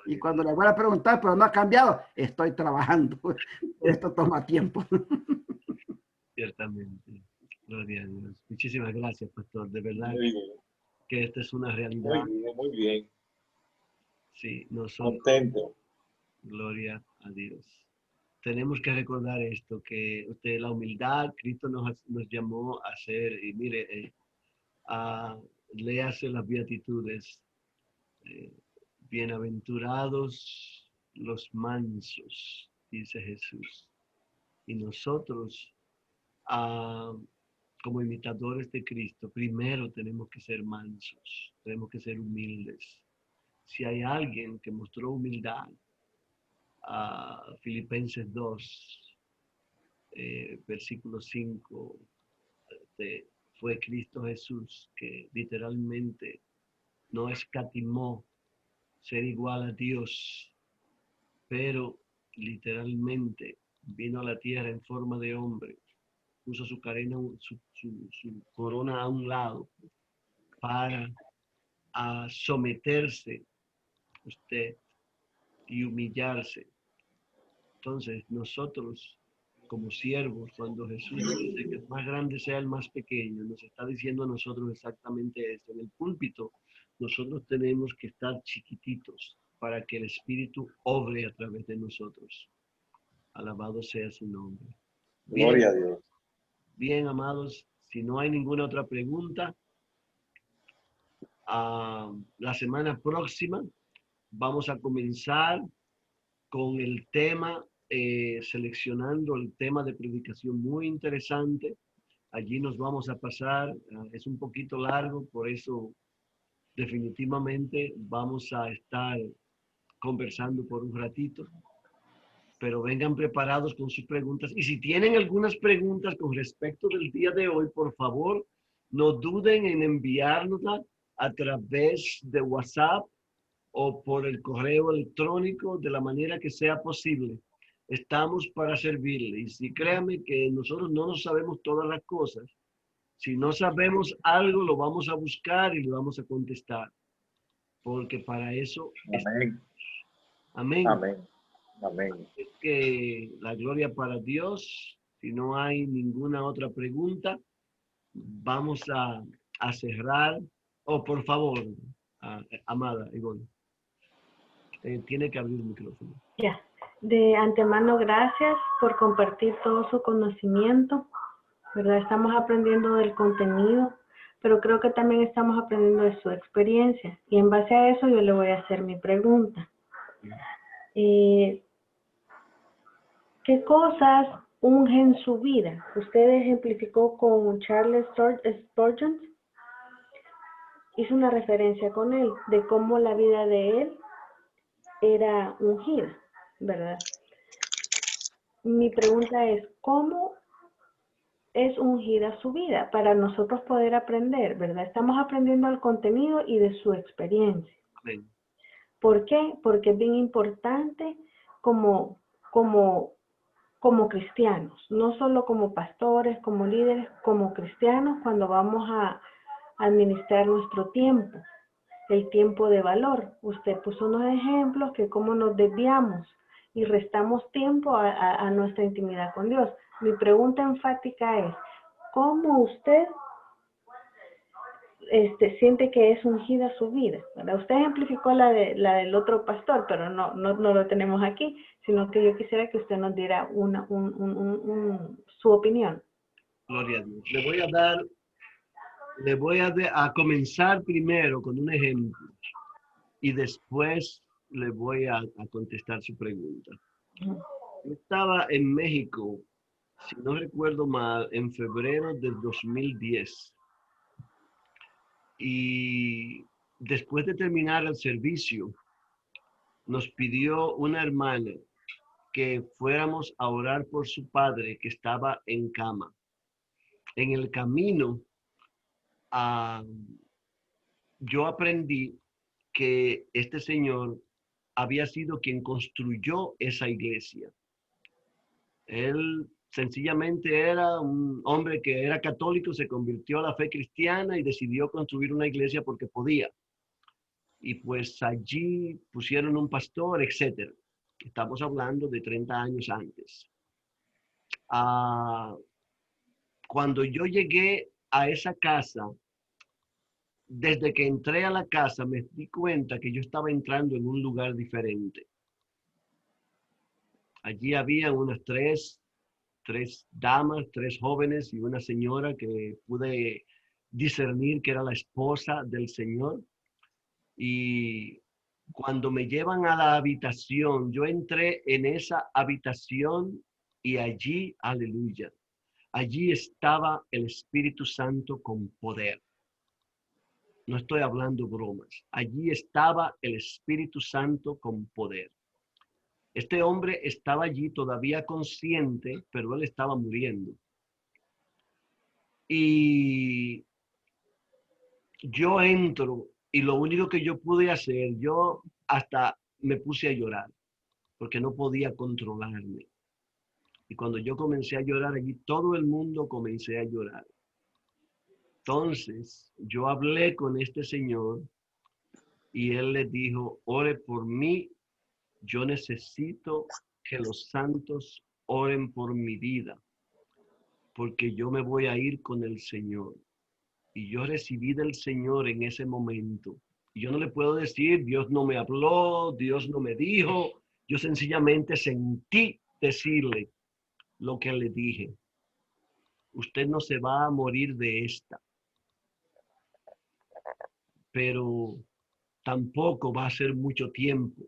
Y cuando le voy a preguntar, pero no ha cambiado, estoy trabajando. Esto toma tiempo. Ciertamente. Gloria a Dios. Muchísimas gracias, pastor. De verdad Muy bien, que esta es una realidad. muy bien. Sí, nosotros. Contento. Gloria a Dios. Tenemos que recordar esto, que la humildad, Cristo nos llamó a hacer, y mire, léase las beatitudes. Bienaventurados los mansos, dice Jesús. Y nosotros, como imitadores de Cristo, primero tenemos que ser mansos, tenemos que ser humildes. Si hay alguien que mostró humildad, Filipenses 2, versículo 5, fue Cristo Jesús, que literalmente no escatimó ser igual a Dios, pero literalmente vino a la tierra en forma de hombre, puso su corona a un lado para someterse usted y humillarse. Entonces nosotros como siervos, cuando Jesús dice que el más grande sea el más pequeño, nos está diciendo a nosotros exactamente esto. En el púlpito nosotros tenemos que estar chiquititos para que el Espíritu obre a través de nosotros. Alabado sea su nombre. Bien, Gloria a Dios. bien, amados, si no hay ninguna otra pregunta, la semana próxima vamos a comenzar con el tema, seleccionando el tema de predicación muy interesante. Allí nos vamos a pasar, es un poquito largo, por eso definitivamente vamos a estar conversando por un ratito, pero vengan preparados con sus preguntas. Y si tienen algunas preguntas con respecto del día de hoy, por favor, no duden en enviárnoslas a través de WhatsApp o por el correo electrónico, de la manera que sea posible. Estamos para servirle. Y si créanme que nosotros no nos sabemos todas las cosas, si no sabemos algo, lo vamos a buscar y lo vamos a contestar. Porque para eso Amén. amén. Amén. Amén. Es que la gloria para Dios. Si no hay ninguna otra pregunta, vamos a cerrar. Oh, por favor, amada Ivonne, tiene que abrir el micrófono. Ya, de antemano gracias por compartir todo su conocimiento, ¿verdad? Estamos aprendiendo del contenido, pero creo que también estamos aprendiendo de su experiencia. Y en base a eso yo le voy a hacer mi pregunta. ¿Qué cosas ungen su vida? Usted ejemplificó con Charles Spurgeon. Hizo una referencia con él de cómo la vida de él era ungida, ¿verdad? Mi pregunta es, ¿cómo es ungida su vida para nosotros poder aprender, ¿verdad? Estamos aprendiendo el contenido y de su experiencia. Amén. ¿Por qué? Porque es bien importante como cristianos, no solo como pastores, como líderes, como cristianos, cuando vamos a administrar nuestro tiempo, el tiempo de valor. Usted puso unos ejemplos que cómo nos desviamos y restamos tiempo a nuestra intimidad con Dios. Mi pregunta enfática es, ¿cómo usted siente que es ungida su vida? ¿Verdad? Usted ejemplificó la del otro pastor, pero no lo tenemos aquí, sino que yo quisiera que usted nos diera su opinión. Gloria a Dios. Le voy a comenzar primero con un ejemplo y después le voy a contestar su pregunta. Yo estaba en México, si no recuerdo mal, en febrero del 2010. Y después de terminar el servicio, nos pidió una hermana que fuéramos a orar por su padre que estaba en cama. En el camino, yo aprendí que este señor había sido quien construyó esa iglesia. Él sencillamente era un hombre que era católico, se convirtió a la fe cristiana y decidió construir una iglesia porque podía. Y pues allí pusieron un pastor, etc. Estamos hablando de 30 años antes. Cuando yo llegué a esa casa, desde que entré a la casa me di cuenta que yo estaba entrando en un lugar diferente. Allí había unas tres damas, 3 jóvenes y una señora que pude discernir que era la esposa del Señor. Y cuando me llevan a la habitación, yo entré en esa habitación y allí, aleluya, allí estaba el Espíritu Santo con poder. No estoy hablando bromas. Allí estaba el Espíritu Santo con poder. Este hombre estaba allí todavía consciente, pero él estaba muriendo. Y yo entro y lo único que yo pude hacer, yo hasta me puse a llorar porque no podía controlarme. Y cuando yo comencé a llorar allí, todo el mundo comencé a llorar. Entonces, yo hablé con este señor y él le dijo, ore por mí, yo necesito que los santos oren por mi vida, porque yo me voy a ir con el Señor. Y yo recibí del Señor en ese momento. Y yo no le puedo decir, Dios no me habló, Dios no me dijo. Yo sencillamente sentí decirle lo que le dije. Usted no se va a morir de esta, pero tampoco va a ser mucho tiempo.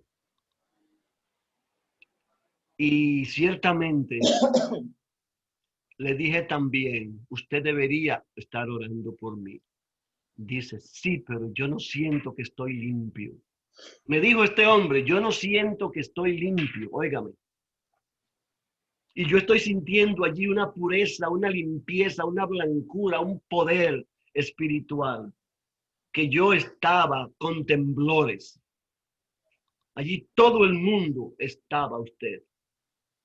Y ciertamente le dije también, usted debería estar orando por mí. Dice, sí, pero yo no siento que estoy limpio. Me dijo este hombre, yo no siento que estoy limpio, óigame. Y yo estoy sintiendo allí una pureza, una limpieza, una blancura, un poder espiritual, que yo estaba con temblores. Allí todo el mundo estaba usted,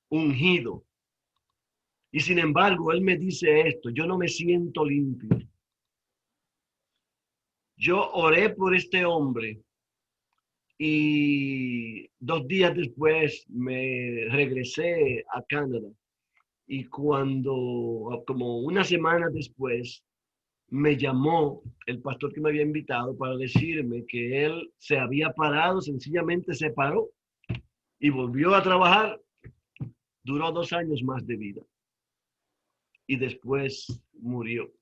ungido. Y sin embargo, él me dice esto, yo no me siento limpio. Yo oré por este hombre y 2 días después me regresé a Canadá. Y cuando, como una semana después, me llamó el pastor que me había invitado para decirme que él se había parado, sencillamente se paró y volvió a trabajar. Duró 2 años más de vida y después murió.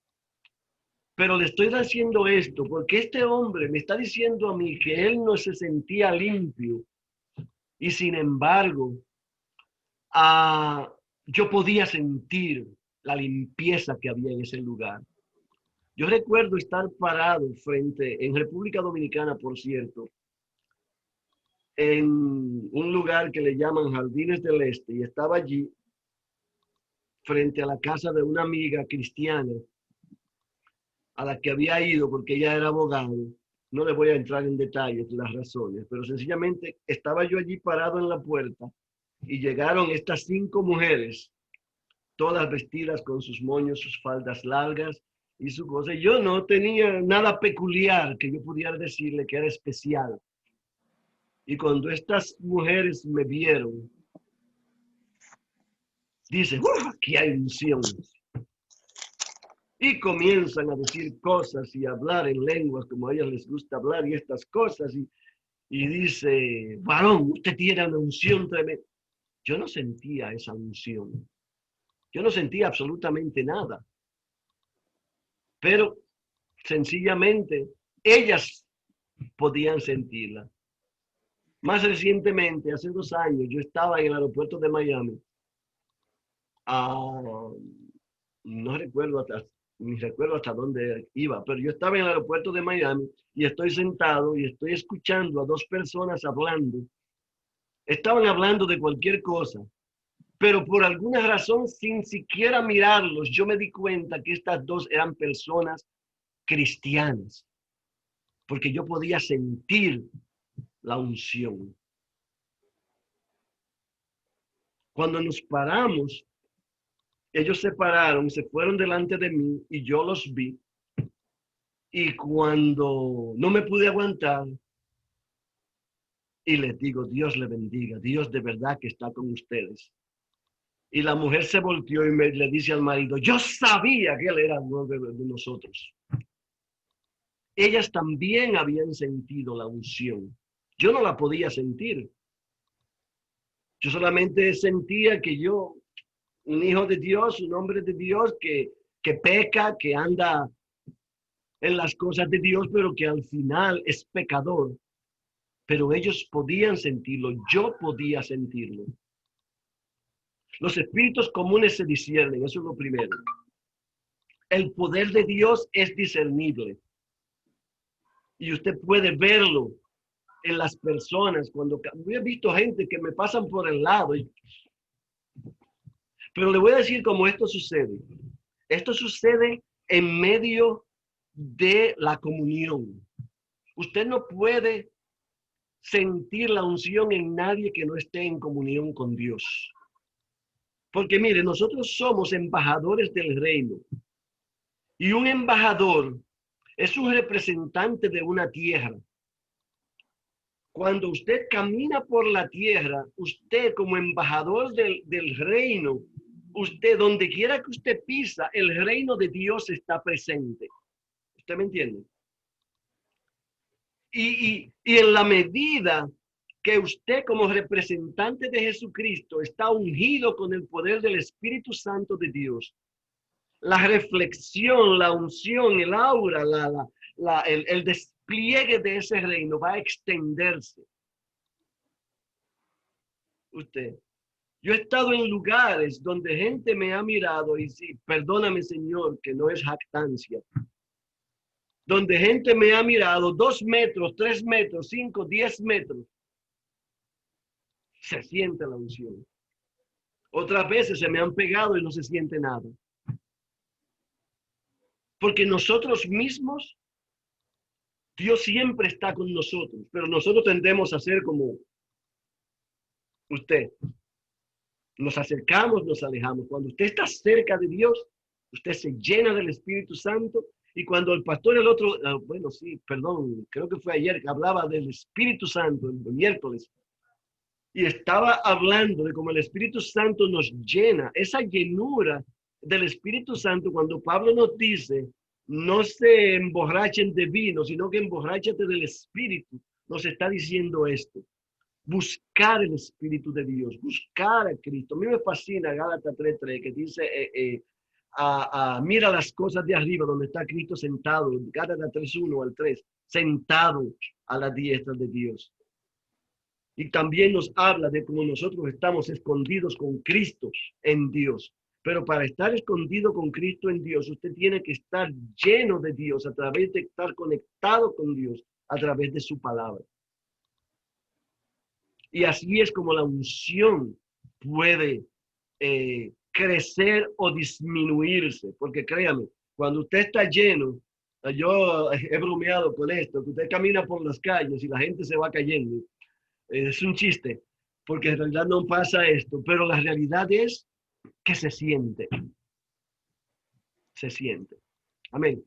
Pero le estoy haciendo esto porque este hombre me está diciendo a mí que él no se sentía limpio y sin embargo yo podía sentir la limpieza que había en ese lugar. Yo recuerdo estar parado en República Dominicana, por cierto, en un lugar que le llaman Jardines del Este, y estaba allí frente a la casa de una amiga cristiana a la que había ido porque ella era abogado. No le voy a entrar en detalles de las razones, pero sencillamente estaba yo allí parado en la puerta y llegaron estas 5 mujeres, todas vestidas con sus moños, sus faldas largas y su cosa. Yo no tenía nada peculiar que yo pudiera decirle que era especial. Y cuando estas mujeres me vieron, dicen, aquí hay unción. Y comienzan a decir cosas y hablar en lenguas como a ellas les gusta hablar y estas cosas. Y dice, varón, usted tiene una unción tremenda. Yo no sentía esa unción. Yo no sentía absolutamente nada. Pero sencillamente ellas podían sentirla. Más recientemente, hace 2 años, yo estaba en el aeropuerto de Miami. No recuerdo ni recuerdo hasta dónde iba, pero yo estaba en el aeropuerto de Miami y estoy sentado y estoy escuchando a 2 personas hablando. Estaban hablando de cualquier cosa, pero por alguna razón, sin siquiera mirarlos, yo me di cuenta que estas 2 eran personas cristianas, porque yo podía sentir la unción. Cuando nos paramos, ellos se pararon, se fueron delante de mí y yo los vi. Y cuando no me pude aguantar, y les digo, Dios le bendiga, Dios de verdad que está con ustedes. Y la mujer se volteó y le dice al marido, yo sabía que él era uno de nosotros. Ellas también habían sentido la unción. Yo no la podía sentir. Yo solamente sentía que yo, un hijo de Dios, un hombre de Dios que peca, que anda en las cosas de Dios, pero que al final es pecador. Pero ellos podían sentirlo, yo podía sentirlo. Los espíritus comunes se disciernen, eso es lo primero. El poder de Dios es discernible. Y usted puede verlo en las personas. Cuando yo he visto gente que me pasan por el lado. Pero le voy a decir cómo esto sucede. Esto sucede en medio de la comunión. Usted no puede sentir la unción en nadie que no esté en comunión con Dios. Porque mire, nosotros somos embajadores del reino. Y un embajador es un representante de una tierra. Cuando usted camina por la tierra, usted como embajador del reino, usted donde quiera que usted pisa, el reino de Dios está presente. ¿Usted me entiende? Y en la medida que usted como representante de Jesucristo está ungido con el poder del Espíritu Santo de Dios, la reflexión, la unción, el aura, el despliegue de ese reino va a extenderse. Usted. Yo he estado en lugares donde gente me ha mirado y sí, perdóname Señor, que no es jactancia. Donde gente me ha mirado 2 metros, 3 metros, 5, 10 metros. Se siente la unción. Otras veces se me han pegado y no se siente nada. Porque nosotros mismos, Dios siempre está con nosotros, pero nosotros tendemos a ser como usted. Nos acercamos, nos alejamos. Cuando usted está cerca de Dios, usted se llena del Espíritu Santo. Y cuando el pastor, creo que fue ayer que hablaba del Espíritu Santo, el miércoles, y estaba hablando de cómo el Espíritu Santo nos llena, esa llenura del Espíritu Santo, cuando Pablo nos dice, no se emborrachen de vino, sino que emborráchate del Espíritu, nos está diciendo esto. Buscar el Espíritu de Dios, buscar a Cristo. A mí me fascina Gálatas 3:3, que dice, mira las cosas de arriba, donde está Cristo sentado, Gálatas 3:1 al 3, sentado a la diestra de Dios. Y también nos habla de cómo nosotros estamos escondidos con Cristo en Dios. Pero para estar escondido con Cristo en Dios, usted tiene que estar lleno de Dios a través de estar conectado con Dios, a través de su palabra. Y así es como la unción puede crecer o disminuirse. Porque créame, cuando usted está lleno, yo he bromeado con esto, que usted camina por las calles y la gente se va cayendo. Es un chiste, porque en realidad no pasa esto, pero la realidad es que se siente. Se siente. Amén.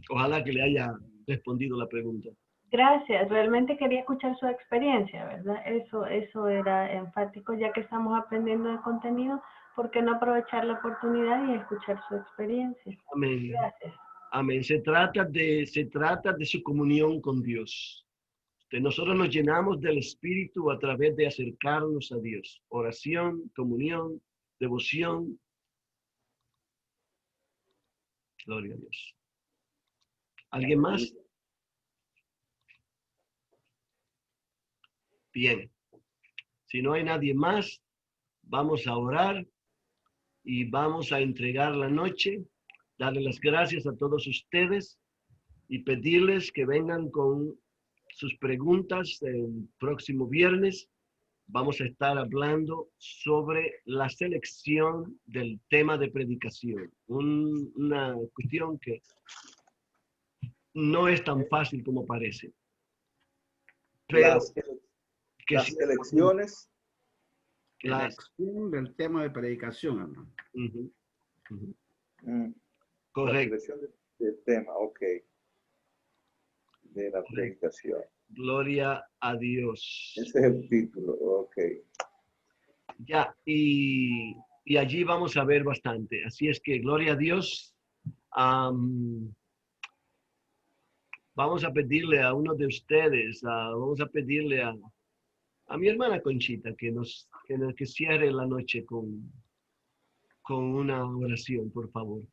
Ojalá que le haya respondido la pregunta. Gracias, realmente quería escuchar su experiencia, ¿verdad? Eso era enfático, ya que estamos aprendiendo de contenido, ¿por qué no aprovechar la oportunidad y escuchar su experiencia? Amén. Gracias. Amén. Se trata de su comunión con Dios. Nosotros nos llenamos del Espíritu a través de acercarnos a Dios. Oración, comunión, devoción. Gloria a Dios. ¿Alguien más? Bien. Si no hay nadie más, vamos a orar y vamos a entregar la noche, darle las gracias a todos ustedes y pedirles que vengan con sus preguntas el próximo viernes. Vamos a estar hablando sobre la selección del tema de predicación. Una cuestión que no es tan fácil como parece. Pero las elecciones. La elección del tema de predicación, hermano. Correcto. La selección del tema, ok. De la predicación. Gloria a Dios. Ese es el título, ok. Ya, y allí vamos a ver bastante. Así es que, gloria a Dios. Vamos a pedirle a uno de ustedes, vamos a pedirle a mi hermana Conchita que cierre la noche con una oración, por favor.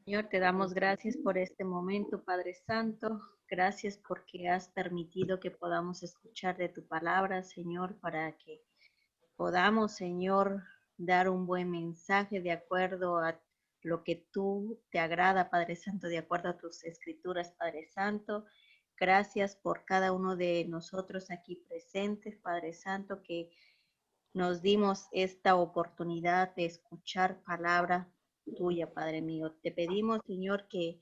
Señor, te damos gracias por este momento, Padre Santo. Gracias porque has permitido que podamos escuchar de tu palabra, Señor, para que podamos, Señor, dar un buen mensaje de acuerdo a lo que tú te agrada, Padre Santo, de acuerdo a tus escrituras, Padre Santo. Gracias por cada uno de nosotros aquí presentes, Padre Santo, que nos dimos esta oportunidad de escuchar palabra tuya, Padre mío. Te pedimos, Señor, que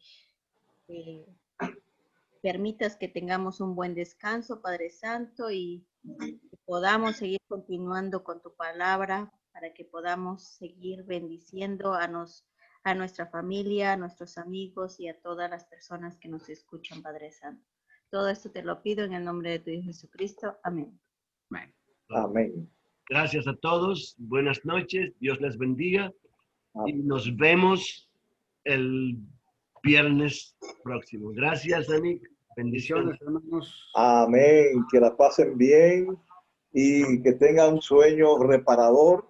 permitas que tengamos un buen descanso, Padre Santo, y que podamos seguir continuando con tu palabra para que podamos seguir bendiciendo a nuestra familia, a nuestros amigos y a todas las personas que nos escuchan, Padre Santo. Todo esto te lo pido en el nombre de tu Hijo Jesucristo. Amén. Amén. Amén. Gracias a todos. Buenas noches. Dios les bendiga. Y nos vemos el viernes próximo. Gracias, Anik. Bendiciones, hermanos. Amén. Que la pasen bien y que tengan un sueño reparador.